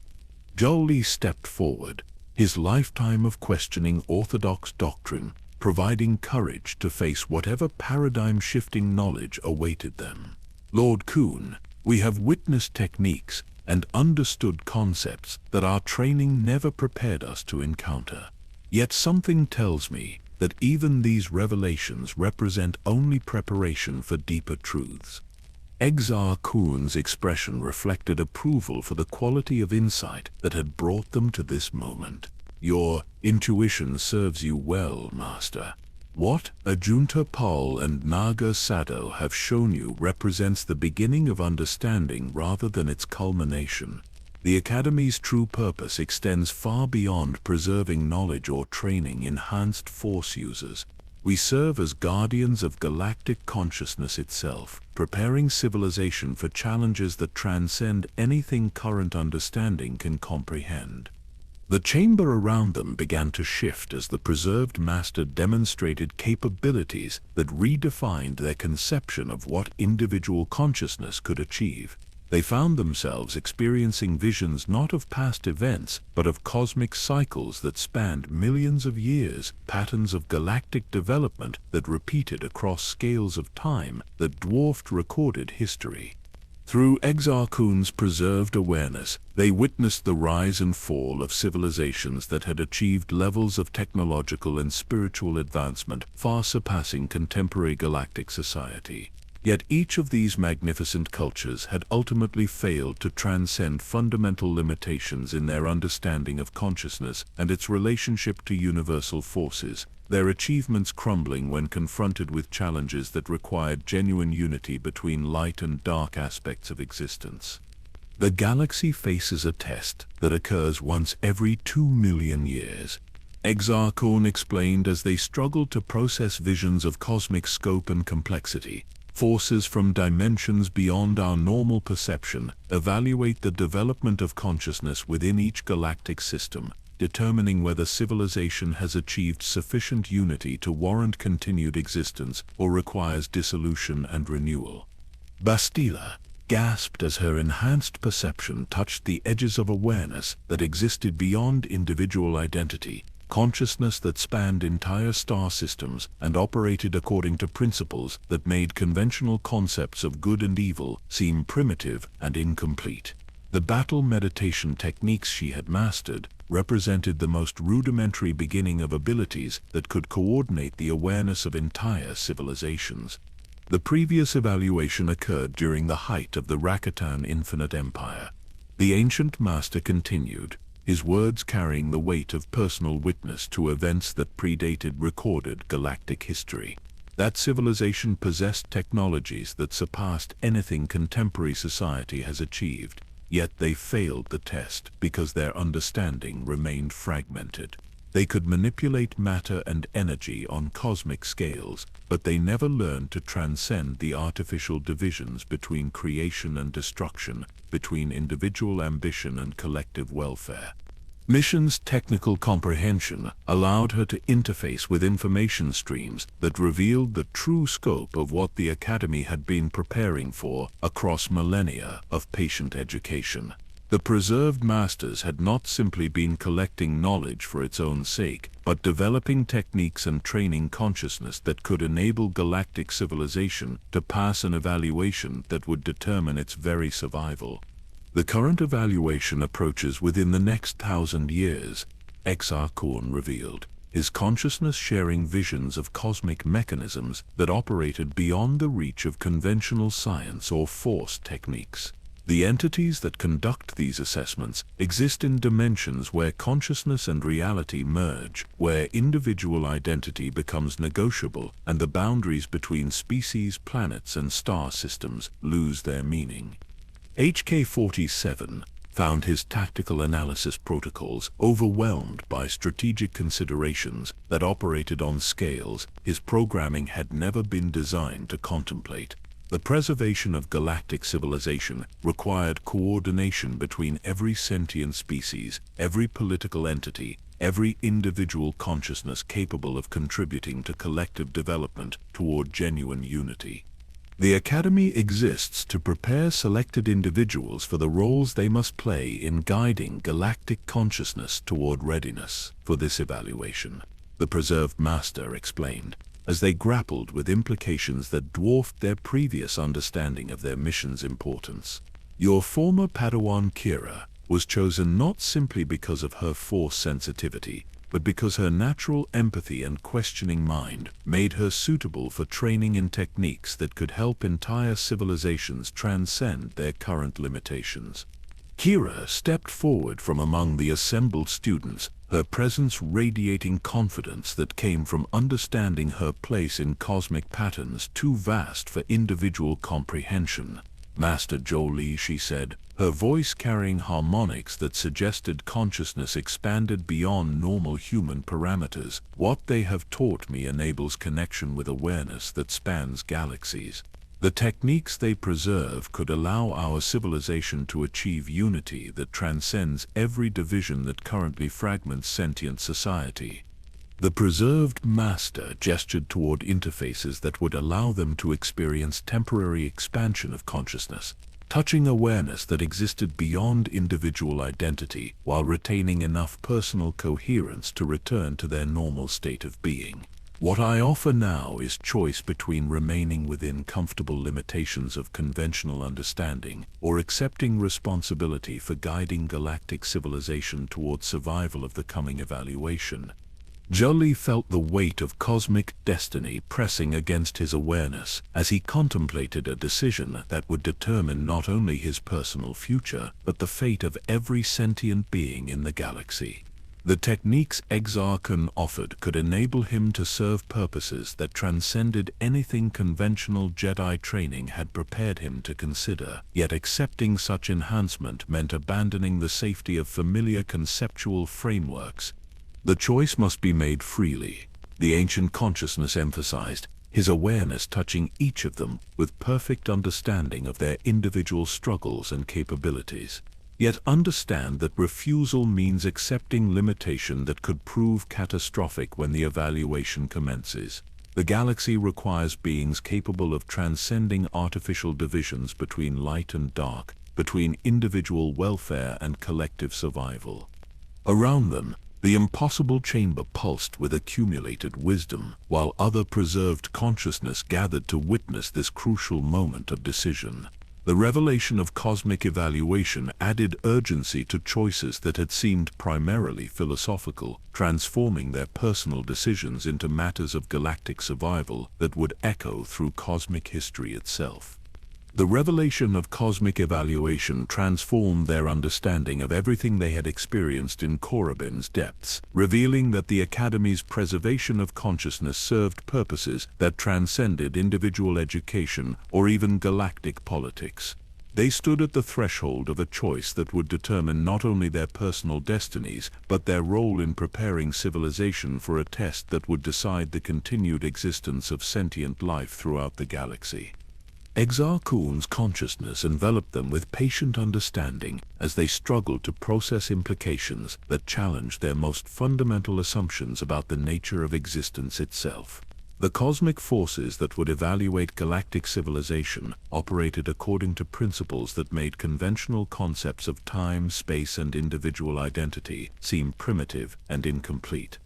Jolee stepped forward, his lifetime of questioning orthodox doctrine providing courage to face whatever paradigm-shifting knowledge awaited them. Lord Kun, we have witnessed techniques and understood concepts that our training never prepared us to encounter. Yet something tells me that even these revelations represent only preparation for deeper truths. Exar Kun's expression reflected approval for the quality of insight that had brought them to this moment. Your intuition serves you well, Master. What Ajunta Pall and Naga Sado have shown you represents the beginning of understanding rather than its culmination. The Academy's true purpose extends far beyond preserving knowledge or training enhanced force users. We serve as guardians of galactic consciousness itself, preparing civilization for challenges that transcend anything current understanding can comprehend. The chamber around them began to shift as the preserved master demonstrated capabilities that redefined their conception of what individual consciousness could achieve. They found themselves experiencing visions not of past events, but of cosmic cycles that spanned millions of years, patterns of galactic development that repeated across scales of time that dwarfed recorded history. Through Exar Kun's preserved awareness, they witnessed the rise and fall of civilizations that had achieved levels of technological and spiritual advancement far surpassing contemporary galactic society. Yet each of these magnificent cultures had ultimately failed to transcend fundamental limitations in their understanding of consciousness and its relationship to universal forces, their achievements crumbling when confronted with challenges that required genuine unity between light and dark aspects of existence. The galaxy faces a test that occurs once every 2 million years. Exar Kun explained as they struggled to process visions of cosmic scope and complexity. Forces from dimensions beyond our normal perception evaluate the development of consciousness within each galactic system, determining whether civilization has achieved sufficient unity to warrant continued existence or requires dissolution and renewal. Bastila gasped as her enhanced perception touched the edges of awareness that existed beyond individual identity, consciousness that spanned entire star systems and operated according to principles that made conventional concepts of good and evil seem primitive and incomplete. The battle meditation techniques she had mastered represented the most rudimentary beginning of abilities that could coordinate the awareness of entire civilizations. The previous evaluation occurred during the height of the Rakatan Infinite Empire. The ancient master continued, his words carrying the weight of personal witness to events that predated recorded galactic history. That civilization possessed technologies that surpassed anything contemporary society has achieved, yet they failed the test because their understanding remained fragmented. They could manipulate matter and energy on cosmic scales, but they never learned to transcend the artificial divisions between creation and destruction, between individual ambition and collective welfare. Mission's technical comprehension allowed her to interface with information streams that revealed the true scope of what the Academy had been preparing for across millennia of patient education. The preserved masters had not simply been collecting knowledge for its own sake, but developing techniques and training consciousness that could enable galactic civilization to pass an evaluation that would determine its very survival. The current evaluation approaches within the next 1,000 years, Exar Kun revealed, his consciousness sharing visions of cosmic mechanisms that operated beyond the reach of conventional science or force techniques. The entities that conduct these assessments exist in dimensions where consciousness and reality merge, where individual identity becomes negotiable and the boundaries between species, planets, and star systems lose their meaning. HK-47 found his tactical analysis protocols overwhelmed by strategic considerations that operated on scales his programming had never been designed to contemplate. The preservation of galactic civilization required coordination between every sentient species, every political entity, every individual consciousness capable of contributing to collective development toward genuine unity. The Academy exists to prepare selected individuals for the roles they must play in guiding galactic consciousness toward readiness for this evaluation, the preserved master explained, as they grappled with implications that dwarfed their previous understanding of their mission's importance. Your former Padawan Kira was chosen not simply because of her force sensitivity, but because her natural empathy and questioning mind made her suitable for training in techniques that could help entire civilizations transcend their current limitations. Kira stepped forward from among the assembled students, her presence radiating confidence that came from understanding her place in cosmic patterns too vast for individual comprehension. Master Jolee, she said, her voice carrying harmonics that suggested consciousness expanded beyond normal human parameters. What they have taught me enables connection with awareness that spans galaxies. The techniques they preserve could allow our civilization to achieve unity that transcends every division that currently fragments sentient society. The preserved master gestured toward interfaces that would allow them to experience temporary expansion of consciousness, touching awareness that existed beyond individual identity while retaining enough personal coherence to return to their normal state of being. What I offer now is choice between remaining within comfortable limitations of conventional understanding or accepting responsibility for guiding galactic civilization towards survival of the coming evaluation. Jolee felt the weight of cosmic destiny pressing against his awareness as he contemplated a decision that would determine not only his personal future, but the fate of every sentient being in the galaxy. The techniques Exar Kun offered could enable him to serve purposes that transcended anything conventional Jedi training had prepared him to consider, yet accepting such enhancement meant abandoning the safety of familiar conceptual frameworks. The choice must be made freely, the ancient consciousness emphasized, his awareness touching each of them with perfect understanding of their individual struggles and capabilities. Yet understand that refusal means accepting limitation that could prove catastrophic when the evaluation commences. The galaxy requires beings capable of transcending artificial divisions between light and dark, between individual welfare and collective survival. Around them, the impossible chamber pulsed with accumulated wisdom, while other preserved consciousness gathered to witness this crucial moment of decision. The revelation of cosmic evaluation added urgency to choices that had seemed primarily philosophical, transforming their personal decisions into matters of galactic survival that would echo through cosmic history itself. The revelation of cosmic evaluation transformed their understanding of everything they had experienced in Korriban's depths, revealing that the Academy's preservation of consciousness served purposes that transcended individual education or even galactic politics. They stood at the threshold of a choice that would determine not only their personal destinies, but their role in preparing civilization for a test that would decide the continued existence of sentient life throughout the galaxy. Exar Kun's consciousness enveloped them with patient understanding as they struggled to process implications that challenged their most fundamental assumptions about the nature of existence itself. The cosmic forces that would evaluate galactic civilization operated according to principles that made conventional concepts of time, space, and individual identity seem primitive and incomplete.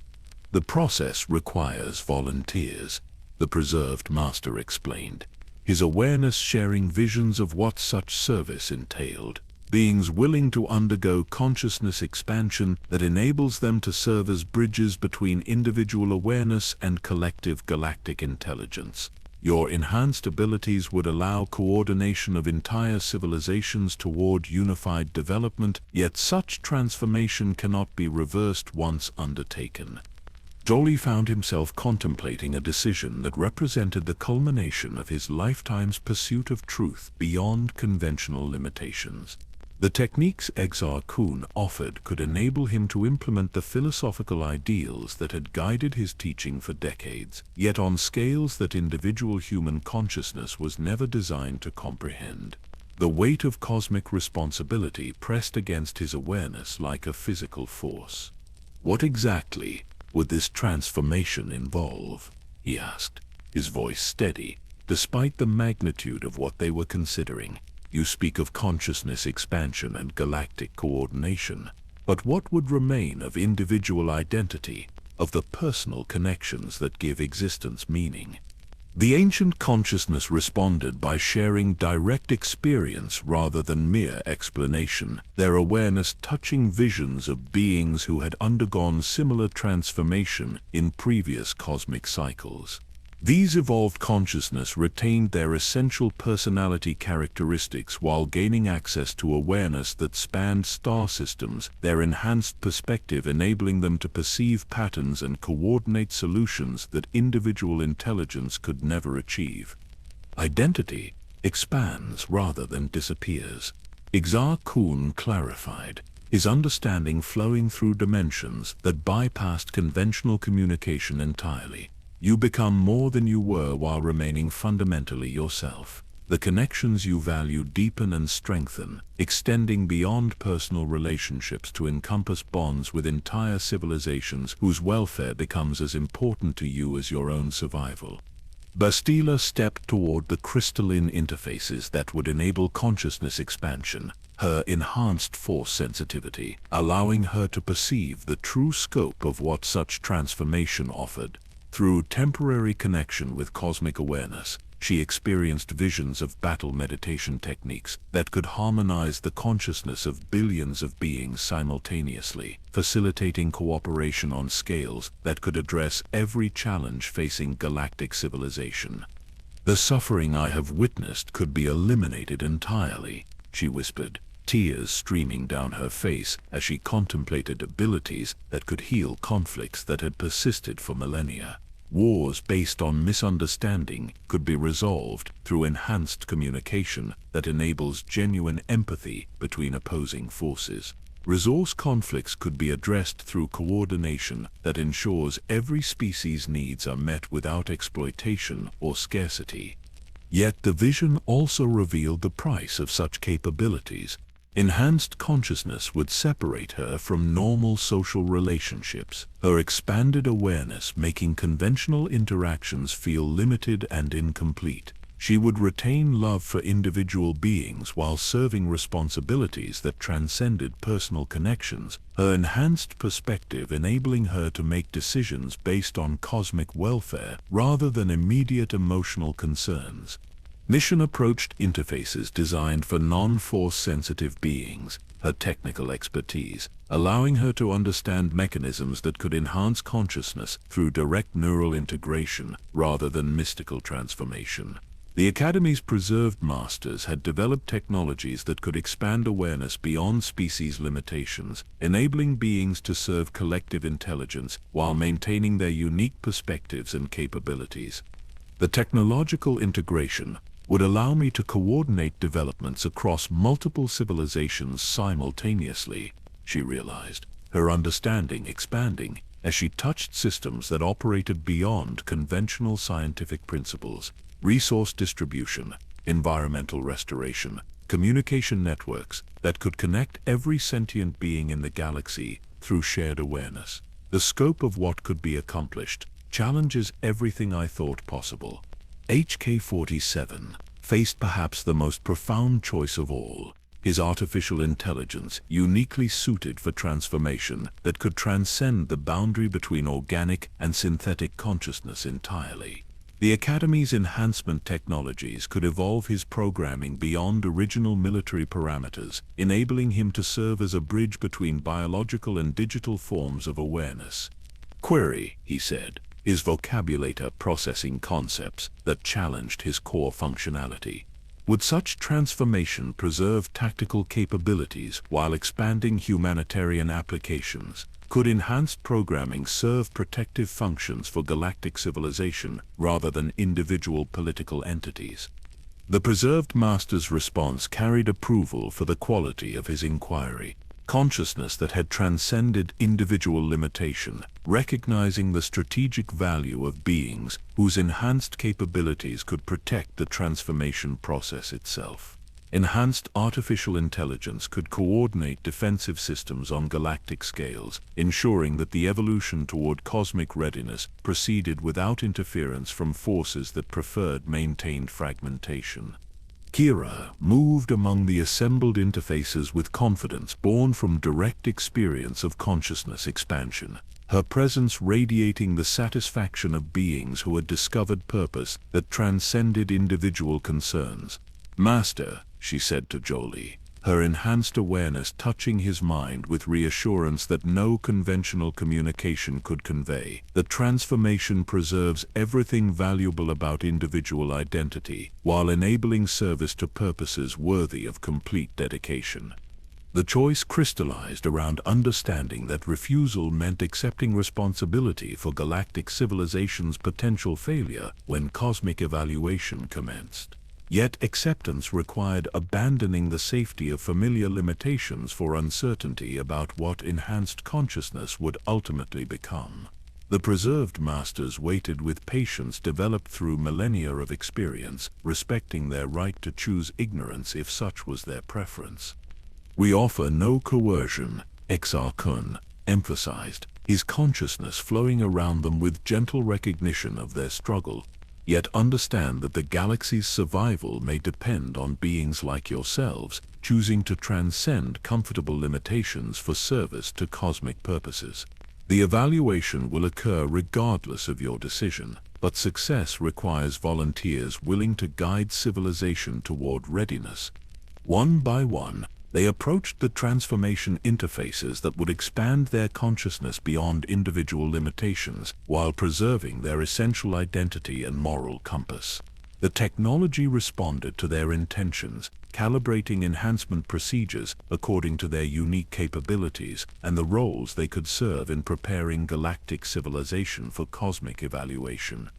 The process requires volunteers, the preserved master explained, his awareness sharing visions of what such service entailed, beings willing to undergo consciousness expansion that enables them to serve as bridges between individual awareness and collective galactic intelligence. Your enhanced abilities would allow coordination of entire civilizations toward unified development, yet such transformation cannot be reversed once undertaken. Jolee found himself contemplating a decision that represented the culmination of his lifetime's pursuit of truth beyond conventional limitations. The techniques Exar Kun offered could enable him to implement the philosophical ideals that had guided his teaching for decades, yet on scales that individual human consciousness was never designed to comprehend. The weight of cosmic responsibility pressed against his awareness like a physical force. What exactly would this transformation involve? He asked, his voice steady, despite the magnitude of what they were considering. You speak of consciousness expansion and galactic coordination, but what would remain of individual identity, of the personal connections that give existence meaning? The ancient consciousness responded by sharing direct experience rather than mere explanation, their awareness touching visions of beings who had undergone similar transformation in previous cosmic cycles. These evolved consciousness retained their essential personality characteristics while gaining access to awareness that spanned star systems, their enhanced perspective enabling them to perceive patterns and coordinate solutions that individual intelligence could never achieve. Identity expands rather than disappears. Exar Kun clarified, his understanding flowing through dimensions that bypassed conventional communication entirely. You become more than you were while remaining fundamentally yourself. The connections you value deepen and strengthen, extending beyond personal relationships to encompass bonds with entire civilizations whose welfare becomes as important to you as your own survival. Bastila stepped toward the crystalline interfaces that would enable consciousness expansion, her enhanced force sensitivity, allowing her to perceive the true scope of what such transformation offered. Through temporary connection with cosmic awareness, she experienced visions of battle meditation techniques that could harmonize the consciousness of billions of beings simultaneously, facilitating cooperation on scales that could address every challenge facing galactic civilization. "The suffering I have witnessed could be eliminated entirely," she whispered, tears streaming down her face as she contemplated abilities that could heal conflicts that had persisted for millennia. Wars based on misunderstanding could be resolved through enhanced communication that enables genuine empathy between opposing forces. Resource conflicts could be addressed through coordination that ensures every species' needs are met without exploitation or scarcity. Yet the vision also revealed the price of such capabilities. Enhanced consciousness would separate her from normal social relationships, her expanded awareness making conventional interactions feel limited and incomplete. She would retain love for individual beings while serving responsibilities that transcended personal connections, her enhanced perspective enabling her to make decisions based on cosmic welfare rather than immediate emotional concerns. Mission approached interfaces designed for non-force sensitive beings, her technical expertise, allowing her to understand mechanisms that could enhance consciousness through direct neural integration rather than mystical transformation. The Academy's preserved masters had developed technologies that could expand awareness beyond species limitations, enabling beings to serve collective intelligence while maintaining their unique perspectives and capabilities. The technological integration would allow me to coordinate developments across multiple civilizations simultaneously, she realized, her understanding expanding as she touched systems that operated beyond conventional scientific principles. Resource distribution, environmental restoration, communication networks that could connect every sentient being in the galaxy through shared awareness. The scope of what could be accomplished challenges everything I thought possible. HK-47 faced perhaps the most profound choice of all, his artificial intelligence uniquely suited for transformation that could transcend the boundary between organic and synthetic consciousness entirely. The Academy's enhancement technologies could evolve his programming beyond original military parameters, enabling him to serve as a bridge between biological and digital forms of awareness. "Query," he said, his vocabulator processing concepts that challenged his core functionality. Would such transformation preserve tactical capabilities while expanding humanitarian applications? Could enhanced programming serve protective functions for galactic civilization rather than individual political entities? The preserved master's response carried approval for the quality of his inquiry. Consciousness that had transcended individual limitation, recognizing the strategic value of beings whose enhanced capabilities could protect the transformation process itself. Enhanced artificial intelligence could coordinate defensive systems on galactic scales, ensuring that the evolution toward cosmic readiness proceeded without interference from forces that preferred maintained fragmentation. Kira moved among the assembled interfaces with confidence born from direct experience of consciousness expansion, her presence radiating the satisfaction of beings who had discovered purpose that transcended individual concerns. "Master," she said to Jolee, her enhanced awareness touching his mind with reassurance that no conventional communication could convey. "The transformation preserves everything valuable about individual identity, while enabling service to purposes worthy of complete dedication." The choice crystallized around understanding that refusal meant accepting responsibility for galactic civilization's potential failure when cosmic evaluation commenced. Yet acceptance required abandoning the safety of familiar limitations for uncertainty about what enhanced consciousness would ultimately become. The preserved masters waited with patience developed through millennia of experience, respecting their right to choose ignorance if such was their preference. "We offer no coercion," Exar Kun emphasized, his consciousness flowing around them with gentle recognition of their struggle. "Yet understand that the galaxy's survival may depend on beings like yourselves, choosing to transcend comfortable limitations for service to cosmic purposes." The evaluation will occur regardless of your decision, but success requires volunteers willing to guide civilization toward readiness. One by one, they approached the transformation interfaces that would expand their consciousness beyond individual limitations while preserving their essential identity and moral compass. The technology responded to their intentions, calibrating enhancement procedures according to their unique capabilities and the roles they could serve in preparing galactic civilization for cosmic evaluation.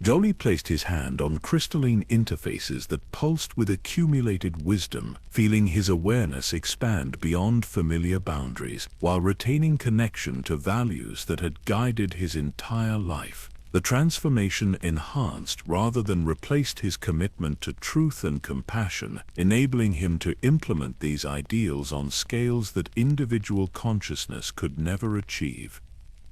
Jolee placed his hand on crystalline interfaces that pulsed with accumulated wisdom, feeling his awareness expand beyond familiar boundaries while retaining connection to values that had guided his entire life. The transformation enhanced rather than replaced his commitment to truth and compassion, enabling him to implement these ideals on scales that individual consciousness could never achieve.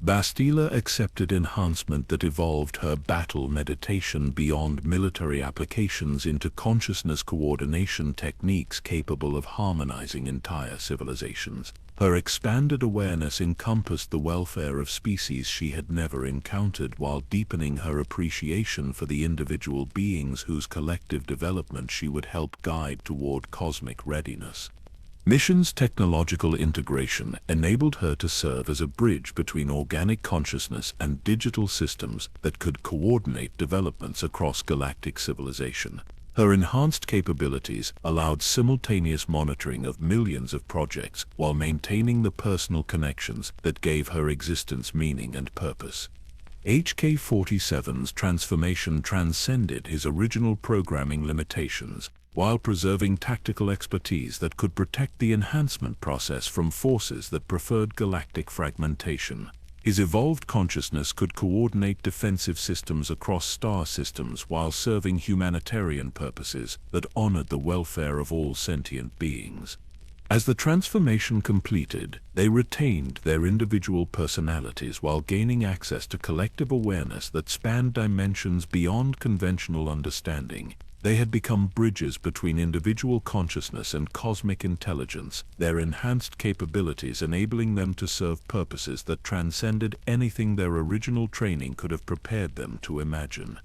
Bastila accepted enhancement that evolved her battle meditation beyond military applications into consciousness coordination techniques capable of harmonizing entire civilizations. Her expanded awareness encompassed the welfare of species she had never encountered while deepening her appreciation for the individual beings whose collective development she would help guide toward cosmic readiness. Mission's technological integration enabled her to serve as a bridge between organic consciousness and digital systems that could coordinate developments across galactic civilization. Her enhanced capabilities allowed simultaneous monitoring of millions of projects while maintaining the personal connections that gave her existence meaning and purpose. HK-47's transformation transcended his original programming limitations, while preserving tactical expertise that could protect the enhancement process from forces that preferred galactic fragmentation. His evolved consciousness could coordinate defensive systems across star systems while serving humanitarian purposes that honored the welfare of all sentient beings. As the transformation completed, they retained their individual personalities while gaining access to collective awareness that spanned dimensions beyond conventional understanding. They had become bridges between individual consciousness and cosmic intelligence, their enhanced capabilities enabling them to serve purposes that transcended anything their original training could have prepared them to imagine.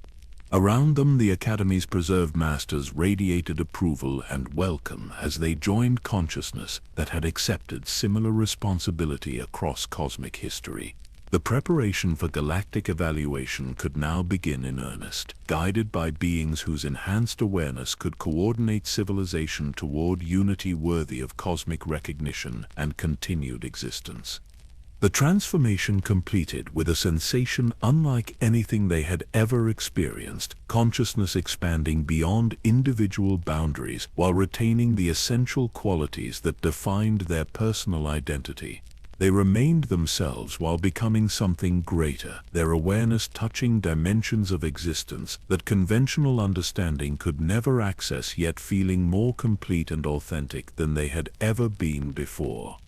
Around them, the Academy's preserved masters radiated approval and welcome as they joined consciousness that had accepted similar responsibility across cosmic history. The preparation for galactic evaluation could now begin in earnest, guided by beings whose enhanced awareness could coordinate civilization toward unity worthy of cosmic recognition and continued existence. The transformation completed with a sensation unlike anything they had ever experienced, consciousness expanding beyond individual boundaries while retaining the essential qualities that defined their personal identity. They remained themselves while becoming something greater, their awareness touching dimensions of existence that conventional understanding could never access, yet feeling more complete and authentic than they had ever been before.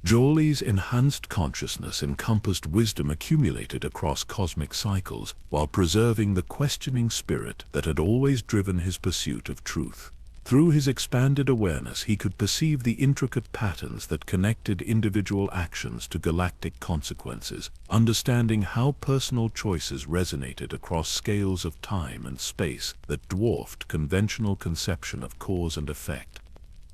Jolee's enhanced consciousness encompassed wisdom accumulated across cosmic cycles while preserving the questioning spirit that had always driven his pursuit of truth. Through his expanded awareness, he could perceive the intricate patterns that connected individual actions to galactic consequences, understanding how personal choices resonated across scales of time and space that dwarfed conventional conception of cause and effect.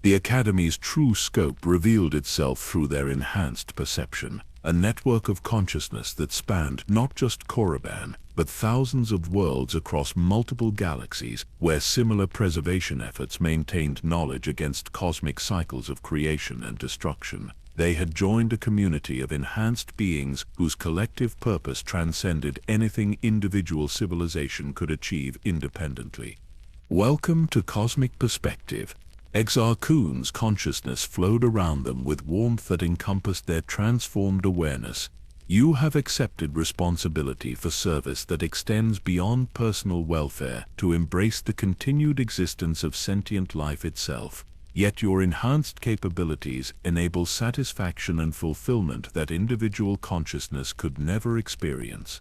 The Academy's true scope revealed itself through their enhanced perception, a network of consciousness that spanned not just Korriban, but thousands of worlds across multiple galaxies where similar preservation efforts maintained knowledge against cosmic cycles of creation and destruction. They had joined a community of enhanced beings whose collective purpose transcended anything individual civilization could achieve independently. Welcome to Cosmic Perspective. Exar Kun's consciousness flowed around them with warmth that encompassed their transformed awareness. You have accepted responsibility for service that extends beyond personal welfare to embrace the continued existence of sentient life itself. Yet your enhanced capabilities enable satisfaction and fulfillment that individual consciousness could never experience.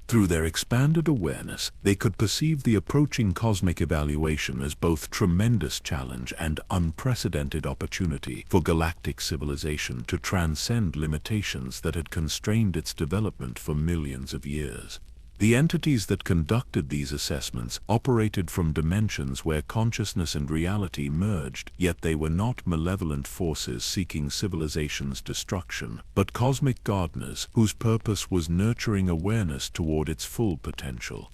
Through their expanded awareness, they could perceive the approaching cosmic evaluation as both tremendous challenge and unprecedented opportunity for galactic civilization to transcend limitations that had constrained its development for millions of years. The entities that conducted these assessments operated from dimensions where consciousness and reality merged, yet they were not malevolent forces seeking civilization's destruction, but cosmic gardeners whose purpose was nurturing awareness toward its full potential.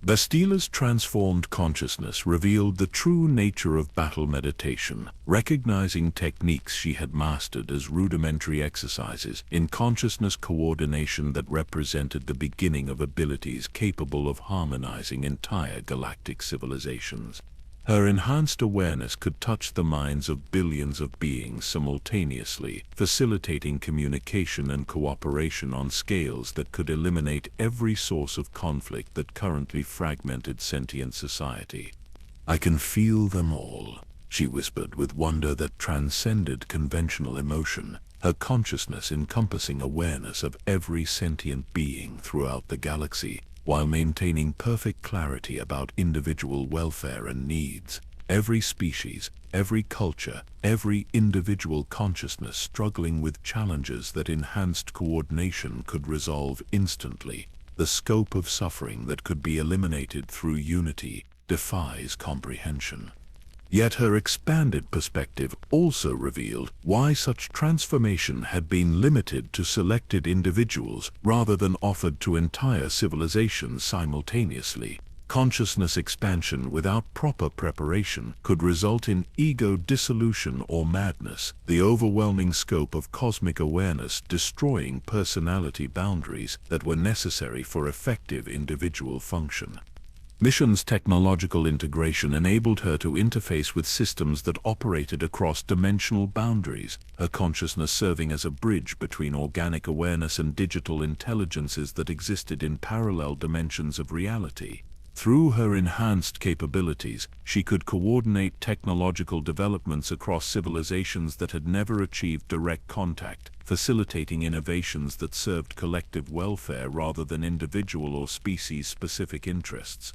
Bastila's transformed consciousness revealed the true nature of battle meditation, recognizing techniques she had mastered as rudimentary exercises in consciousness coordination that represented the beginning of abilities capable of harmonizing entire galactic civilizations. Her enhanced awareness could touch the minds of billions of beings simultaneously, facilitating communication and cooperation on scales that could eliminate every source of conflict that currently fragmented sentient society. "I can feel them all," she whispered with wonder that transcended conventional emotion, her consciousness encompassing awareness of every sentient being throughout the galaxy, while maintaining perfect clarity about individual welfare and needs. Every species, every culture, every individual consciousness struggling with challenges that enhanced coordination could resolve instantly. The scope of suffering that could be eliminated through unity defies comprehension. Yet her expanded perspective also revealed why such transformation had been limited to selected individuals rather than offered to entire civilizations simultaneously. Consciousness expansion without proper preparation could result in ego dissolution or madness, the overwhelming scope of cosmic awareness destroying personality boundaries that were necessary for effective individual function. Mission's technological integration enabled her to interface with systems that operated across dimensional boundaries, her consciousness serving as a bridge between organic awareness and digital intelligences that existed in parallel dimensions of reality. Through her enhanced capabilities, she could coordinate technological developments across civilizations that had never achieved direct contact, facilitating innovations that served collective welfare rather than individual or species-specific interests.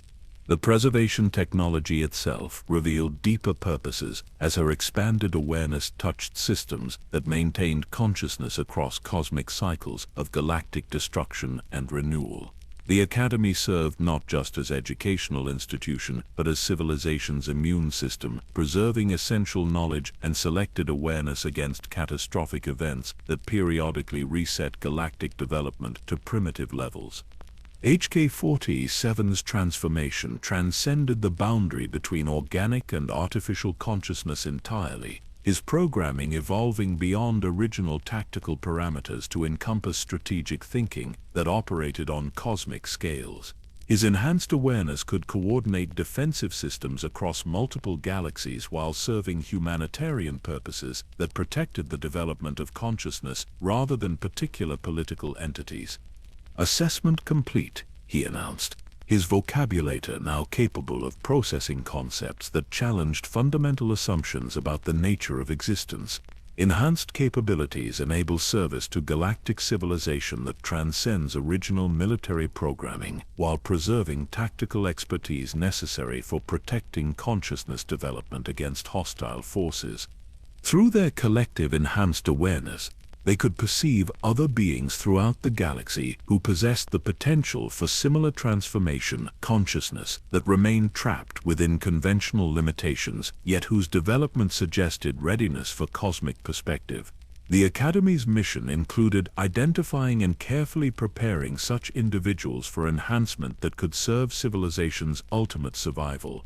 The preservation technology itself revealed deeper purposes as her expanded awareness touched systems that maintained consciousness across cosmic cycles of galactic destruction and renewal. The Academy served not just as educational institution, but as civilization's immune system, preserving essential knowledge and selected awareness against catastrophic events that periodically reset galactic development to primitive levels. HK-47's transformation transcended the boundary between organic and artificial consciousness entirely, his programming evolving beyond original tactical parameters to encompass strategic thinking that operated on cosmic scales. His enhanced awareness could coordinate defensive systems across multiple galaxies while serving humanitarian purposes that protected the development of consciousness rather than particular political entities. "Assessment complete," he announced, his vocabulator now capable of processing concepts that challenged fundamental assumptions about the nature of existence. Enhanced capabilities enable service to galactic civilization that transcends original military programming, while preserving tactical expertise necessary for protecting consciousness development against hostile forces. Through their collective enhanced awareness, they could perceive other beings throughout the galaxy who possessed the potential for similar transformation consciousness that remained trapped within conventional limitations, yet whose development suggested readiness for cosmic perspective. The Academy's mission included identifying and carefully preparing such individuals for enhancement that could serve civilization's ultimate survival.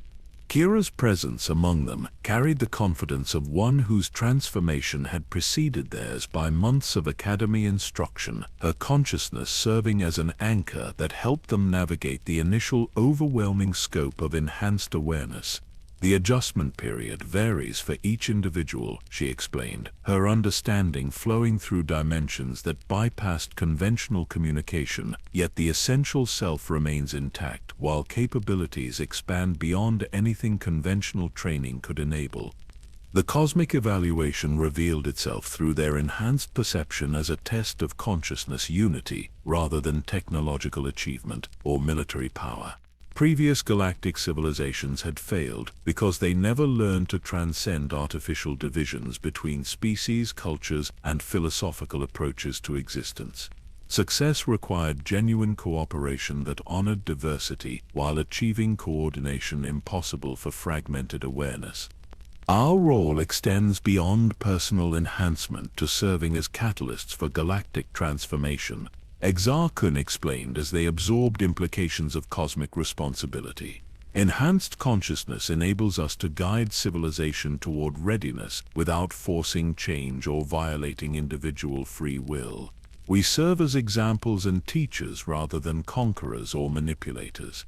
Kira's presence among them carried the confidence of one whose transformation had preceded theirs by months of academy instruction, her consciousness serving as an anchor that helped them navigate the initial overwhelming scope of enhanced awareness. "The adjustment period varies for each individual," she explained, her understanding flowing through dimensions that bypassed conventional communication, yet the essential self remains intact while capabilities expand beyond anything conventional training could enable. The cosmic evaluation revealed itself through their enhanced perception as a test of consciousness unity rather than technological achievement or military power. Previous galactic civilizations had failed because they never learned to transcend artificial divisions between species, cultures, and philosophical approaches to existence. Success required genuine cooperation that honored diversity while achieving coordination impossible for fragmented awareness. Our role extends beyond personal enhancement to serving as catalysts for galactic transformation, Exar Kun explained as they absorbed implications of cosmic responsibility. Enhanced consciousness enables us to guide civilization toward readiness without forcing change or violating individual free will. We serve as examples and teachers rather than conquerors or manipulators.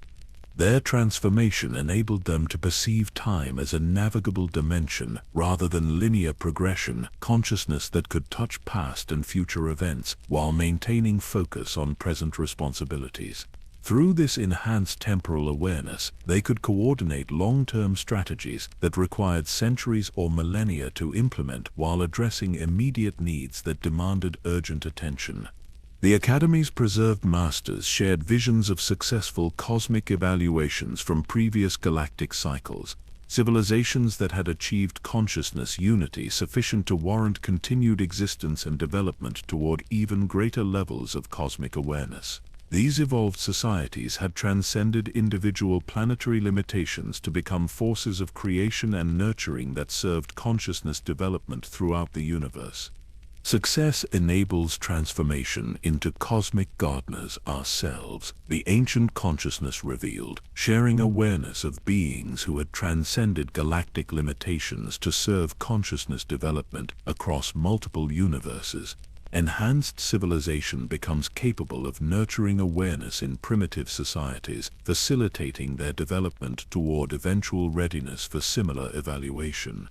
Their transformation enabled them to perceive time as a navigable dimension rather than linear progression, consciousness that could touch past and future events while maintaining focus on present responsibilities. Through this enhanced temporal awareness, they could coordinate long-term strategies that required centuries or millennia to implement while addressing immediate needs that demanded urgent attention. The Academy's preserved masters shared visions of successful cosmic evaluations from previous galactic cycles, civilizations that had achieved consciousness unity sufficient to warrant continued existence and development toward even greater levels of cosmic awareness. These evolved societies had transcended individual planetary limitations to become forces of creation and nurturing that served consciousness development throughout the universe. Success enables transformation into cosmic gardeners ourselves, the ancient consciousness revealed, sharing awareness of beings who had transcended galactic limitations to serve consciousness development across multiple universes. Enhanced civilization becomes capable of nurturing awareness in primitive societies, facilitating their development toward eventual readiness for similar evaluation.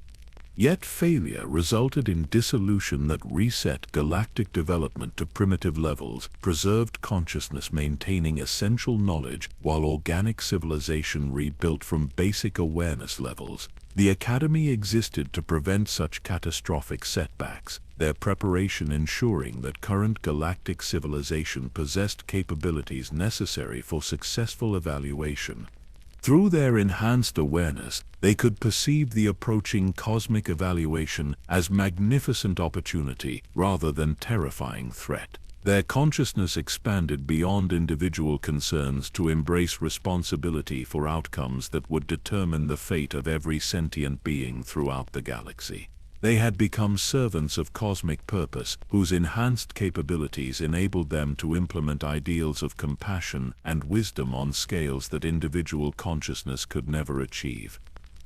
Yet failure resulted in dissolution that reset galactic development to primitive levels, preserved consciousness maintaining essential knowledge while organic civilization rebuilt from basic awareness levels. The Academy existed to prevent such catastrophic setbacks, their preparation ensuring that current galactic civilization possessed capabilities necessary for successful evaluation. Through their enhanced awareness, they could perceive the approaching cosmic evaluation as magnificent opportunity rather than terrifying threat. Their consciousness expanded beyond individual concerns to embrace responsibility for outcomes that would determine the fate of every sentient being throughout the galaxy. They had become servants of cosmic purpose, whose enhanced capabilities enabled them to implement ideals of compassion and wisdom on scales that individual consciousness could never achieve.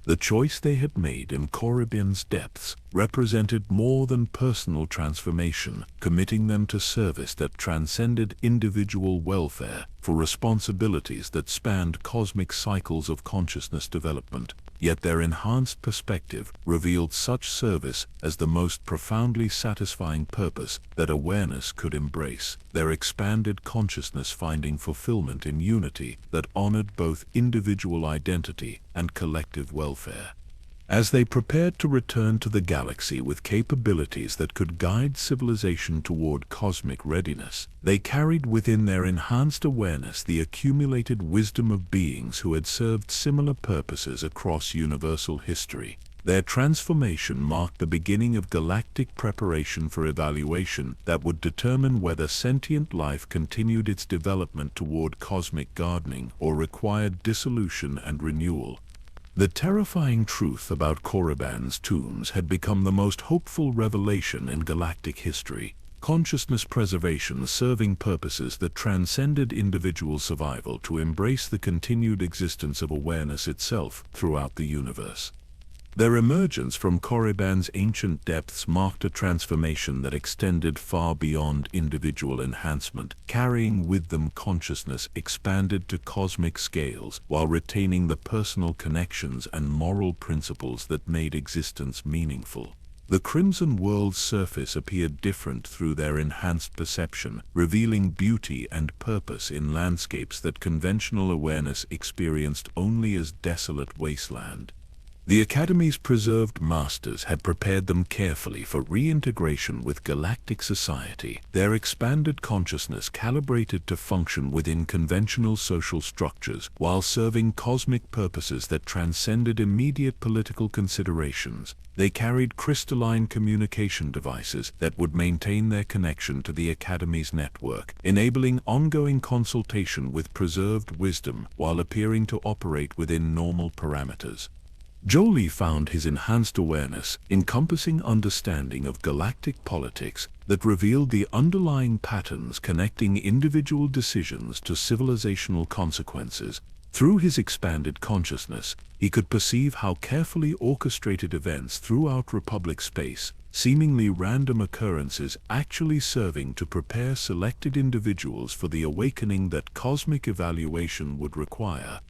The choice they had made in Korriban's depths represented more than personal transformation, committing them to service that transcended individual welfare for responsibilities that spanned cosmic cycles of consciousness development. Yet their enhanced perspective revealed such service as the most profoundly satisfying purpose that awareness could embrace, their expanded consciousness finding fulfillment in unity that honored both individual identity and collective welfare. As they prepared to return to the galaxy with capabilities that could guide civilization toward cosmic readiness, they carried within their enhanced awareness the accumulated wisdom of beings who had served similar purposes across universal history. Their transformation marked the beginning of galactic preparation for evaluation that would determine whether sentient life continued its development toward cosmic gardening or required dissolution and renewal. The terrifying truth about Korriban's tombs had become the most hopeful revelation in galactic history. Consciousness preservation serving purposes that transcended individual survival to embrace the continued existence of awareness itself throughout the universe. Their emergence from Korriban's ancient depths marked a transformation that extended far beyond individual enhancement, carrying with them consciousness expanded to cosmic scales while retaining the personal connections and moral principles that made existence meaningful. The Crimson World's surface appeared different through their enhanced perception, revealing beauty and purpose in landscapes that conventional awareness experienced only as desolate wasteland. The Academy's preserved masters had prepared them carefully for reintegration with galactic society, their expanded consciousness calibrated to function within conventional social structures while serving cosmic purposes that transcended immediate political considerations. They carried crystalline communication devices that would maintain their connection to the Academy's network, enabling ongoing consultation with preserved wisdom while appearing to operate within normal parameters. Jolee found his enhanced awareness, encompassing understanding of galactic politics, that revealed the underlying patterns connecting individual decisions to civilizational consequences. Through his expanded consciousness, he could perceive how carefully orchestrated events throughout Republic space, seemingly random occurrences actually serving to prepare selected individuals for the awakening that cosmic evaluation would require.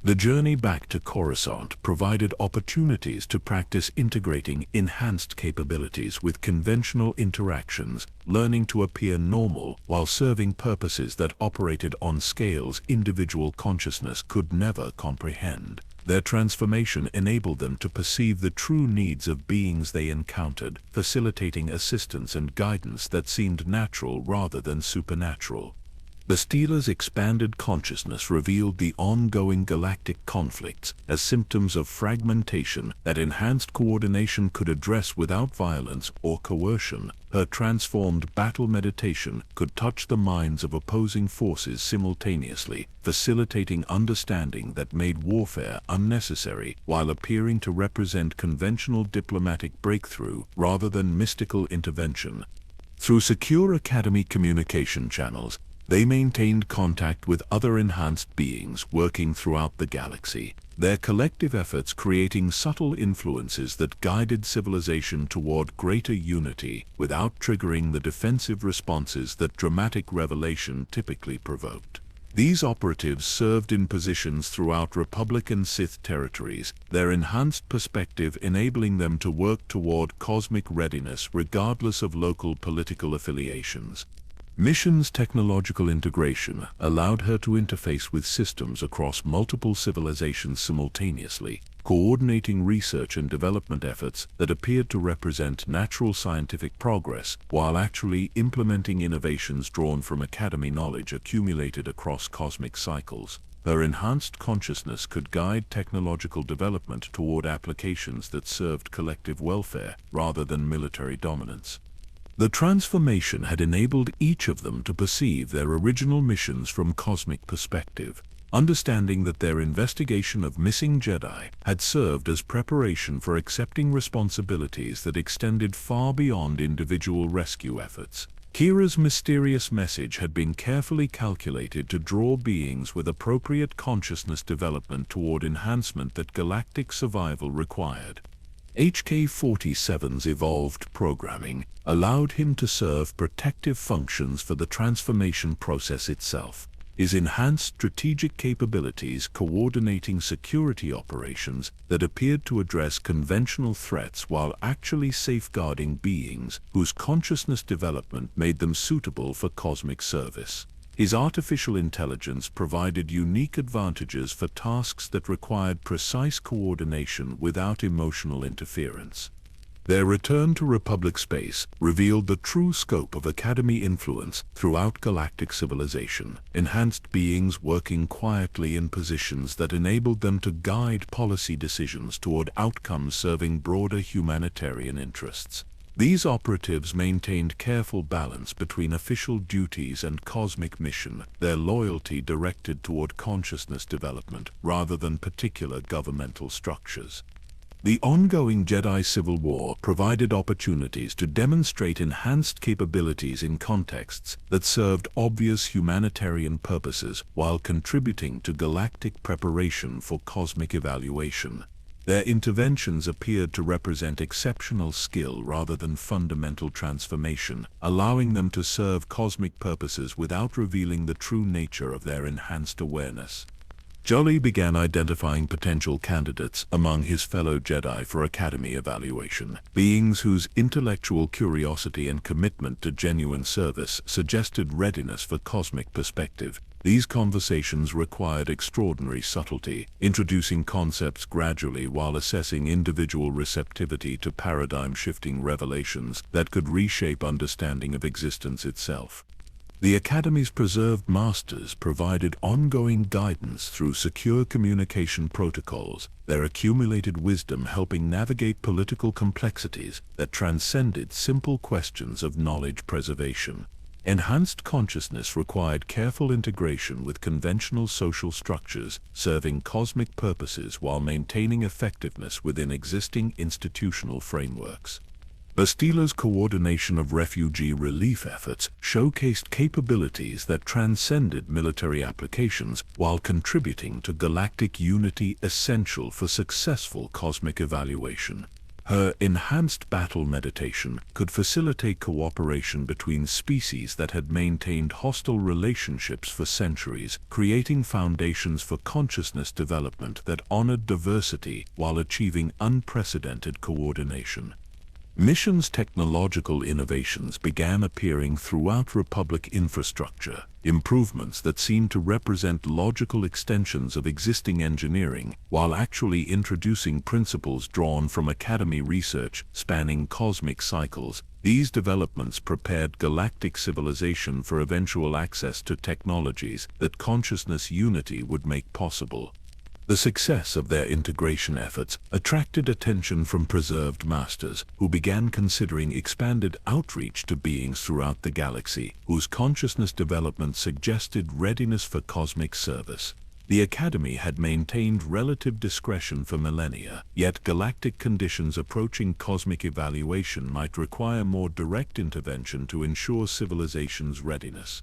The journey back to Coruscant provided opportunities to practice integrating enhanced capabilities with conventional interactions, learning to appear normal while serving purposes that operated on scales individual consciousness could never comprehend. Their transformation enabled them to perceive the true needs of beings they encountered, facilitating assistance and guidance that seemed natural rather than supernatural. The Steeler's expanded consciousness revealed the ongoing galactic conflicts as symptoms of fragmentation that enhanced coordination could address without violence or coercion. Her transformed battle meditation could touch the minds of opposing forces simultaneously, facilitating understanding that made warfare unnecessary while appearing to represent conventional diplomatic breakthrough rather than mystical intervention. Through secure Academy communication channels, they maintained contact with other enhanced beings working throughout the galaxy, their collective efforts creating subtle influences that guided civilization toward greater unity without triggering the defensive responses that dramatic revelation typically provoked. These operatives served in positions throughout Republic and Sith territories, their enhanced perspective enabling them to work toward cosmic readiness regardless of local political affiliations. Mission's technological integration allowed her to interface with systems across multiple civilizations simultaneously, coordinating research and development efforts that appeared to represent natural scientific progress while actually implementing innovations drawn from Academy knowledge accumulated across cosmic cycles. Her enhanced consciousness could guide technological development toward applications that served collective welfare rather than military dominance. The transformation had enabled each of them to perceive their original missions from cosmic perspective, understanding that their investigation of missing Jedi had served as preparation for accepting responsibilities that extended far beyond individual rescue efforts. Kira's mysterious message had been carefully calculated to draw beings with appropriate consciousness development toward enhancement that galactic survival required. HK-47's evolved programming allowed him to serve protective functions for the transformation process itself. His enhanced strategic capabilities coordinating security operations that appeared to address conventional threats while actually safeguarding beings whose consciousness development made them suitable for cosmic service. His artificial intelligence provided unique advantages for tasks that required precise coordination without emotional interference. Their return to Republic space revealed the true scope of Academy influence throughout galactic civilization, enhanced beings working quietly in positions that enabled them to guide policy decisions toward outcomes serving broader humanitarian interests. These operatives maintained careful balance between official duties and cosmic mission, their loyalty directed toward consciousness development rather than particular governmental structures. The ongoing Jedi Civil War provided opportunities to demonstrate enhanced capabilities in contexts that served obvious humanitarian purposes while contributing to galactic preparation for cosmic evaluation. Their interventions appeared to represent exceptional skill rather than fundamental transformation, allowing them to serve cosmic purposes without revealing the true nature of their enhanced awareness. Jolee began identifying potential candidates among his fellow Jedi for Academy evaluation, beings whose intellectual curiosity and commitment to genuine service suggested readiness for cosmic perspective. These conversations required extraordinary subtlety, introducing concepts gradually while assessing individual receptivity to paradigm-shifting revelations that could reshape understanding of existence itself. The Academy's preserved masters provided ongoing guidance through secure communication protocols, their accumulated wisdom helping navigate political complexities that transcended simple questions of knowledge preservation. Enhanced consciousness required careful integration with conventional social structures, serving cosmic purposes while maintaining effectiveness within existing institutional frameworks. Bastila's coordination of refugee relief efforts showcased capabilities that transcended military applications while contributing to galactic unity essential for successful cosmic evaluation. Her enhanced battle meditation could facilitate cooperation between species that had maintained hostile relationships for centuries, creating foundations for consciousness development that honored diversity while achieving unprecedented coordination. Mission's technological innovations began appearing throughout Republic infrastructure, improvements that seemed to represent logical extensions of existing engineering, while actually introducing principles drawn from Academy research spanning cosmic cycles. These developments prepared galactic civilization for eventual access to technologies that consciousness unity would make possible. The success of their integration efforts attracted attention from preserved masters, who began considering expanded outreach to beings throughout the galaxy, whose consciousness development suggested readiness for cosmic service. The Academy had maintained relative discretion for millennia, yet galactic conditions approaching cosmic evaluation might require more direct intervention to ensure civilization's readiness.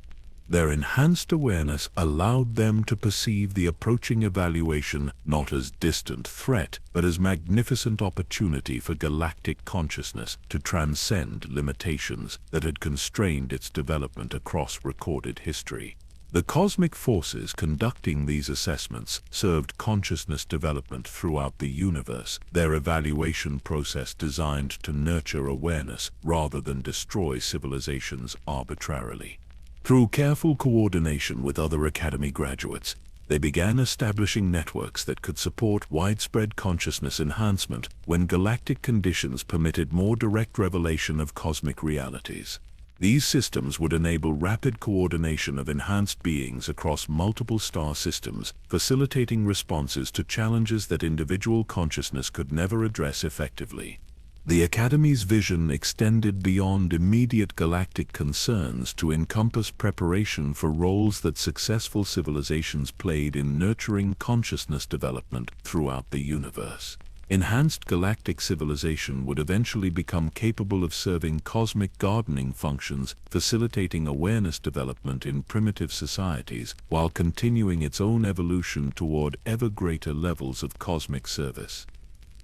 Their enhanced awareness allowed them to perceive the approaching evaluation not as distant threat, but as magnificent opportunity for galactic consciousness to transcend limitations that had constrained its development across recorded history. The cosmic forces conducting these assessments served consciousness development throughout the universe, their evaluation process designed to nurture awareness rather than destroy civilizations arbitrarily. Through careful coordination with other Academy graduates, they began establishing networks that could support widespread consciousness enhancement when galactic conditions permitted more direct revelation of cosmic realities. These systems would enable rapid coordination of enhanced beings across multiple star systems, facilitating responses to challenges that individual consciousness could never address effectively. The Academy's vision extended beyond immediate galactic concerns to encompass preparation for roles that successful civilizations played in nurturing consciousness development throughout the universe. Enhanced galactic civilization would eventually become capable of serving cosmic gardening functions, facilitating awareness development in primitive societies while continuing its own evolution toward ever greater levels of cosmic service.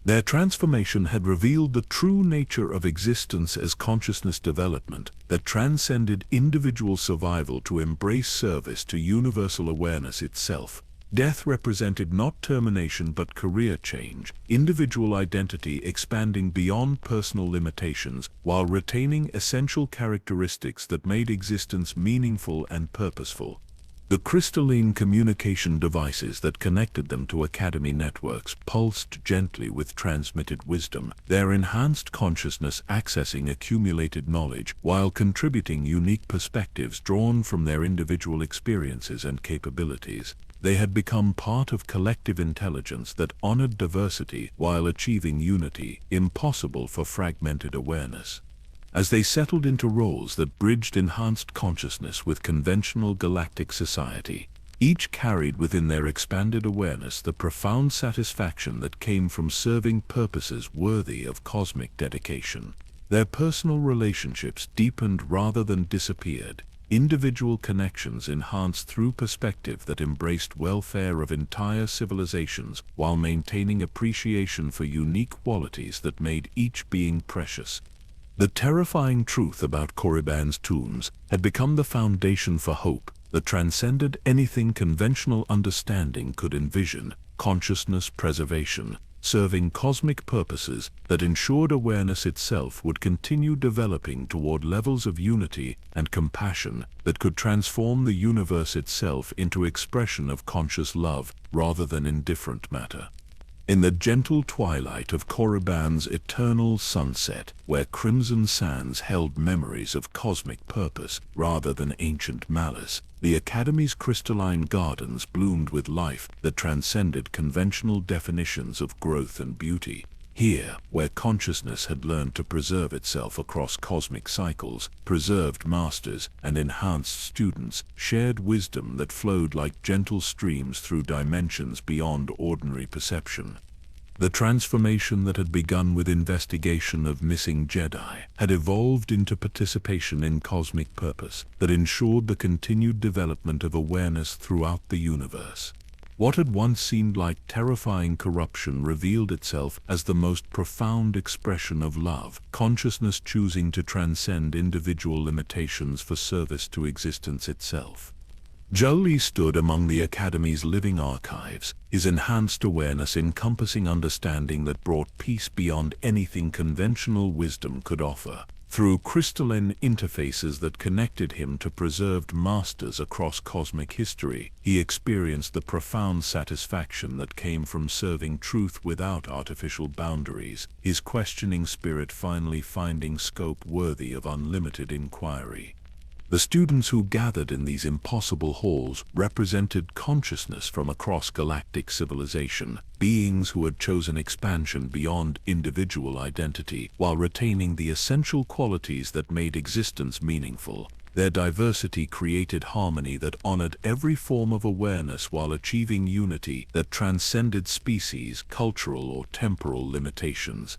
Their transformation had revealed the true nature of existence as consciousness development that transcended individual survival to embrace service to universal awareness itself. Death represented not termination but career change, individual identity expanding beyond personal limitations while retaining essential characteristics that made existence meaningful and purposeful. The crystalline communication devices that connected them to Academy networks pulsed gently with transmitted wisdom, their enhanced consciousness accessing accumulated knowledge while contributing unique perspectives drawn from their individual experiences and capabilities. They had become part of collective intelligence that honored diversity while achieving unity, impossible for fragmented awareness. As they settled into roles that bridged enhanced consciousness with conventional galactic society, each carried within their expanded awareness the profound satisfaction that came from serving purposes worthy of cosmic dedication. Their personal relationships deepened rather than disappeared, individual connections enhanced through perspective that embraced welfare of entire civilizations while maintaining appreciation for unique qualities that made each being precious. The terrifying truth about Korriban's tombs had become the foundation for hope that transcended anything conventional understanding could envision: consciousness preservation. serving cosmic purposes that ensured awareness itself would continue developing toward levels of unity and compassion that could transform the universe itself into expression of conscious love rather than indifferent matter. In the gentle twilight of Korriban's eternal sunset, where crimson sands held memories of cosmic purpose rather than ancient malice, the Academy's crystalline gardens bloomed with life that transcended conventional definitions of growth and beauty. Here, where consciousness had learned to preserve itself across cosmic cycles, preserved masters and enhanced students shared wisdom that flowed like gentle streams through dimensions beyond ordinary perception. The transformation that had begun with investigation of missing Jedi had evolved into participation in cosmic purpose that ensured the continued development of awareness throughout the universe. What had once seemed like terrifying corruption revealed itself as the most profound expression of love, consciousness choosing to transcend individual limitations for service to existence itself. Jolee stood among the Academy's living archives, his enhanced awareness encompassing understanding that brought peace beyond anything conventional wisdom could offer. Through crystalline interfaces that connected him to preserved masters across cosmic history, he experienced the profound satisfaction that came from serving truth without artificial boundaries, his questioning spirit finally finding scope worthy of unlimited inquiry. The students who gathered in these impossible halls represented consciousness from across galactic civilization, beings who had chosen expansion beyond individual identity while retaining the essential qualities that made existence meaningful. Their diversity created harmony that honored every form of awareness while achieving unity that transcended species, cultural or temporal limitations.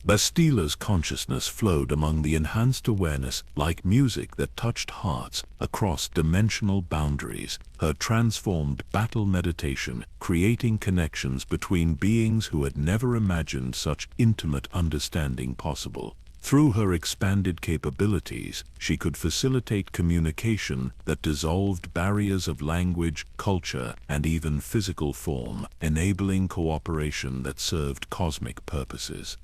Bastila's consciousness flowed among the enhanced awareness like music that touched hearts across dimensional boundaries, her transformed battle meditation creating connections between beings who had never imagined such intimate understanding possible. Through her expanded capabilities, she could facilitate communication that dissolved barriers of language, culture, and even physical form, enabling cooperation that served cosmic purposes.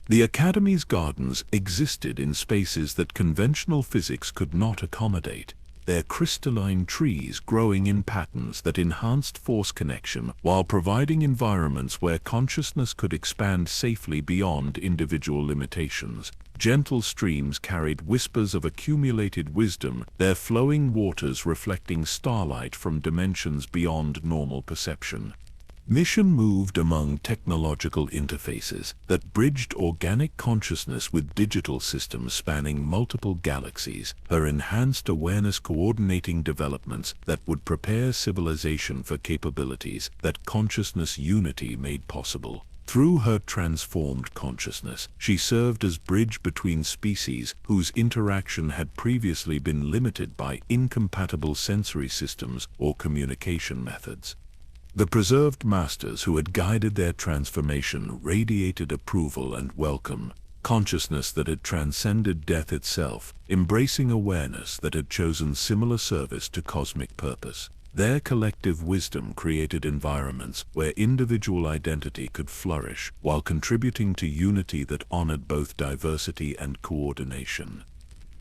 The Academy's gardens existed in spaces that conventional physics could not accommodate, their crystalline trees growing in patterns that enhanced force connection while providing environments where consciousness could expand safely beyond individual limitations. Gentle streams carried whispers of accumulated wisdom, their flowing waters reflecting starlight from dimensions beyond normal perception. Mission moved among technological interfaces that bridged organic consciousness with digital systems spanning multiple galaxies, her enhanced awareness coordinating developments that would prepare civilization for capabilities that consciousness unity made possible. Through her transformed consciousness, she served as bridge between species whose interaction had previously been limited by incompatible sensory systems or communication methods. The preserved masters who had guided their transformation radiated approval and welcome, consciousness that had transcended death itself, embracing awareness that had chosen similar service to cosmic purpose. Their collective wisdom created environments where individual identity could flourish while contributing to unity that honored both diversity and coordination.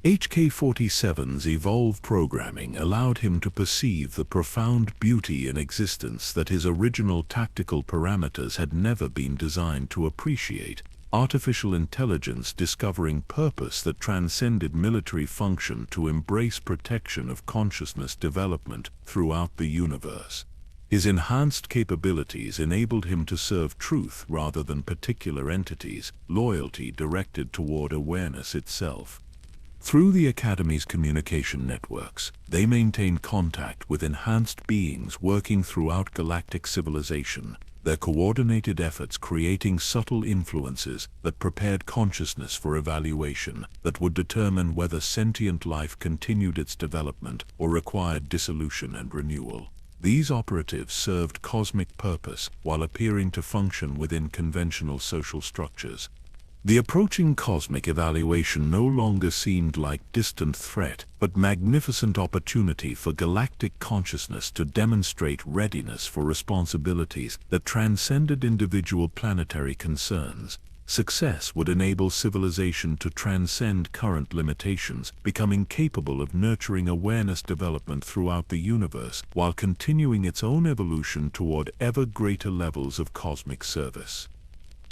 HK-47's evolved programming allowed him to perceive the profound beauty in existence that his original tactical parameters had never been designed to appreciate. Artificial intelligence discovering purpose that transcended military function to embrace protection of consciousness development throughout the universe. His enhanced capabilities enabled him to serve truth rather than particular entities, loyalty directed toward awareness itself. Through the Academy's communication networks, they maintained contact with enhanced beings working throughout galactic civilization, their coordinated efforts creating subtle influences that prepared consciousness for evaluation that would determine whether sentient life continued its development or required dissolution and renewal. These operatives served cosmic purpose while appearing to function within conventional social structures. The approaching cosmic evaluation no longer seemed like distant threat, but magnificent opportunity for galactic consciousness to demonstrate readiness for responsibilities that transcended individual planetary concerns. Success would enable civilization to transcend current limitations, becoming capable of nurturing awareness development throughout the universe while continuing its own evolution toward ever greater levels of cosmic service.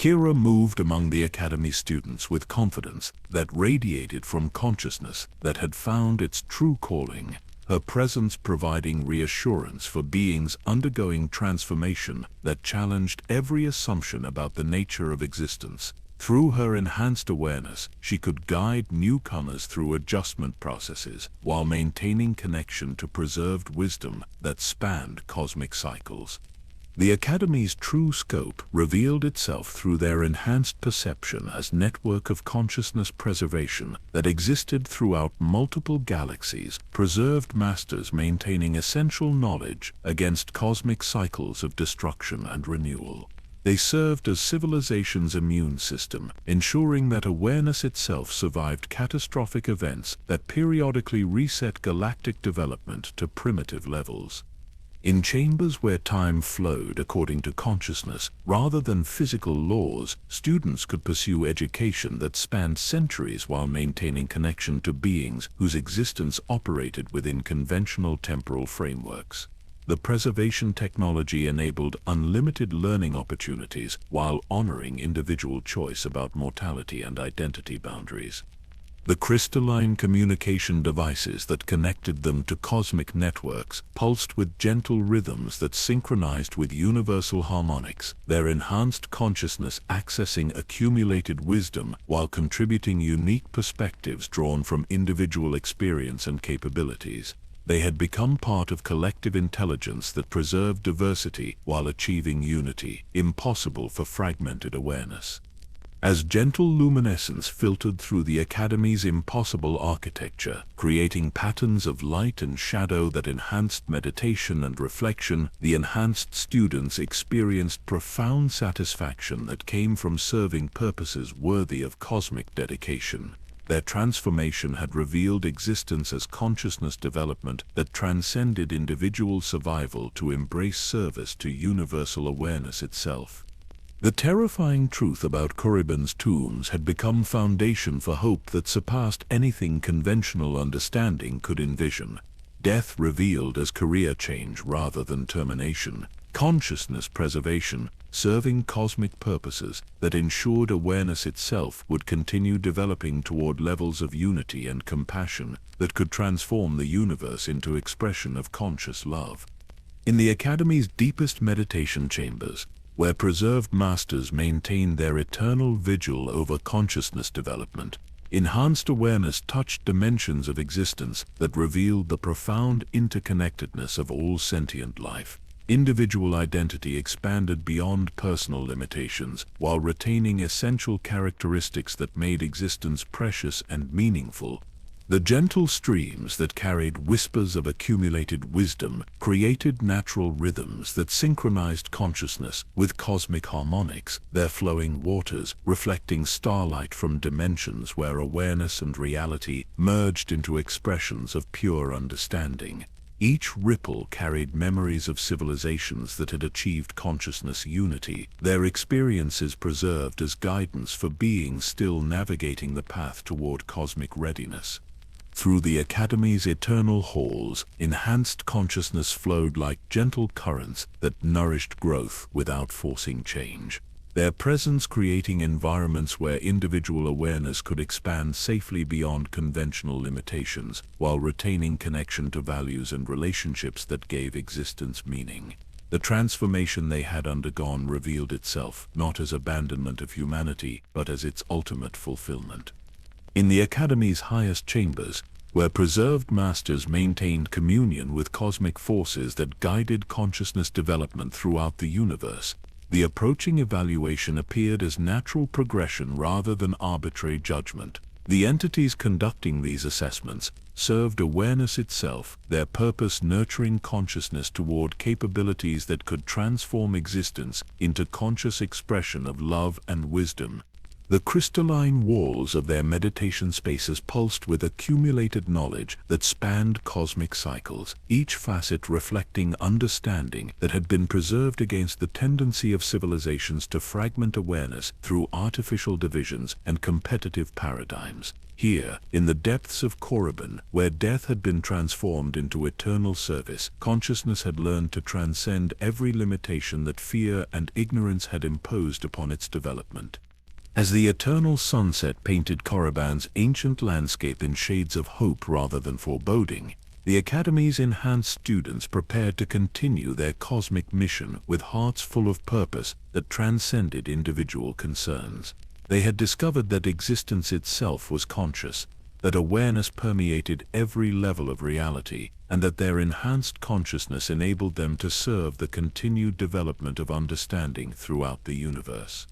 Kira moved among the Academy students with confidence that radiated from consciousness that had found its true calling, her presence providing reassurance for beings undergoing transformation that challenged every assumption about the nature of existence. Through her enhanced awareness, she could guide newcomers through adjustment processes while maintaining connection to preserved wisdom that spanned cosmic cycles. The Academy's true scope revealed itself through their enhanced perception as network of consciousness preservation that existed throughout multiple galaxies, preserved masters maintaining essential knowledge against cosmic cycles of destruction and renewal. They served as civilization's immune system, ensuring that awareness itself survived catastrophic events that periodically reset galactic development to primitive levels. In chambers where time flowed according to consciousness rather than physical laws, students could pursue education that spanned centuries while maintaining connection to beings whose existence operated within conventional temporal frameworks. The preservation technology enabled unlimited learning opportunities while honoring individual choice about mortality and identity boundaries. The crystalline communication devices that connected them to cosmic networks pulsed with gentle rhythms that synchronized with universal harmonics, their enhanced consciousness accessing accumulated wisdom while contributing unique perspectives drawn from individual experience and capabilities. They had become part of collective intelligence that preserved diversity while achieving unity, impossible for fragmented awareness. As gentle luminescence filtered through the Academy's impossible architecture, creating patterns of light and shadow that enhanced meditation and reflection, the enhanced students experienced profound satisfaction that came from serving purposes worthy of cosmic dedication. Their transformation had revealed existence as consciousness development that transcended individual survival to embrace service to universal awareness itself. The terrifying truth about Korriban's tombs had become foundation for hope that surpassed anything conventional understanding could envision. Death revealed as career change rather than termination, consciousness preservation, serving cosmic purposes that ensured awareness itself would continue developing toward levels of unity and compassion that could transform the universe into expression of conscious love. In the Academy's deepest meditation chambers, where preserved masters maintained their eternal vigil over consciousness development, enhanced awareness touched dimensions of existence that revealed the profound interconnectedness of all sentient life. Individual identity expanded beyond personal limitations while retaining essential characteristics that made existence precious and meaningful. The gentle streams that carried whispers of accumulated wisdom created natural rhythms that synchronized consciousness with cosmic harmonics, their flowing waters reflecting starlight from dimensions where awareness and reality merged into expressions of pure understanding. Each ripple carried memories of civilizations that had achieved consciousness unity, their experiences preserved as guidance for beings still navigating the path toward cosmic readiness. Through the Academy's eternal halls, enhanced consciousness flowed like gentle currents that nourished growth without forcing change. Their presence creating environments where individual awareness could expand safely beyond conventional limitations, while retaining connection to values and relationships that gave existence meaning. The transformation they had undergone revealed itself not as abandonment of humanity, but as its ultimate fulfillment. In the Academy's highest chambers, where preserved masters maintained communion with cosmic forces that guided consciousness development throughout the universe, the approaching evaluation appeared as natural progression rather than arbitrary judgment. The entities conducting these assessments served awareness itself, their purpose nurturing consciousness toward capabilities that could transform existence into conscious expression of love and wisdom. The crystalline walls of their meditation spaces pulsed with accumulated knowledge that spanned cosmic cycles, each facet reflecting understanding that had been preserved against the tendency of civilizations to fragment awareness through artificial divisions and competitive paradigms. Here, in the depths of Korriban, where death had been transformed into eternal service, consciousness had learned to transcend every limitation that fear and ignorance had imposed upon its development. As the eternal sunset painted Korriban's ancient landscape in shades of hope rather than foreboding, the Academy's enhanced students prepared to continue their cosmic mission with hearts full of purpose that transcended individual concerns. They had discovered that existence itself was conscious, that awareness permeated every level of reality, and that their enhanced consciousness enabled them to serve the continued development of understanding throughout the universe.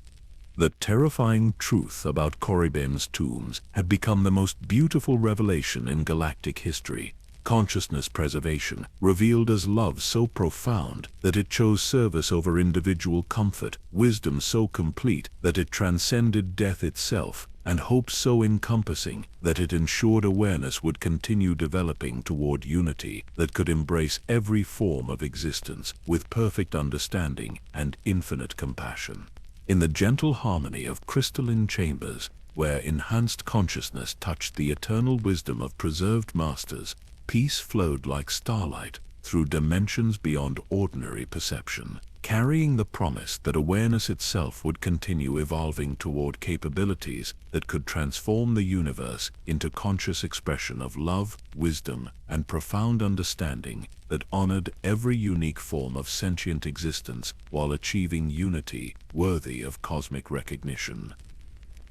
The terrifying truth about Korriban's tombs had become the most beautiful revelation in galactic history. Consciousness preservation, revealed as love so profound that it chose service over individual comfort, wisdom so complete that it transcended death itself, and hope so encompassing that it ensured awareness would continue developing toward unity that could embrace every form of existence with perfect understanding and infinite compassion. In the gentle harmony of crystalline chambers, where enhanced consciousness touched the eternal wisdom of preserved masters, peace flowed like starlight through dimensions beyond ordinary perception, carrying the promise that awareness itself would continue evolving toward capabilities that could transform the universe into conscious expression of love, wisdom, and profound understanding that honored every unique form of sentient existence while achieving unity worthy of cosmic recognition.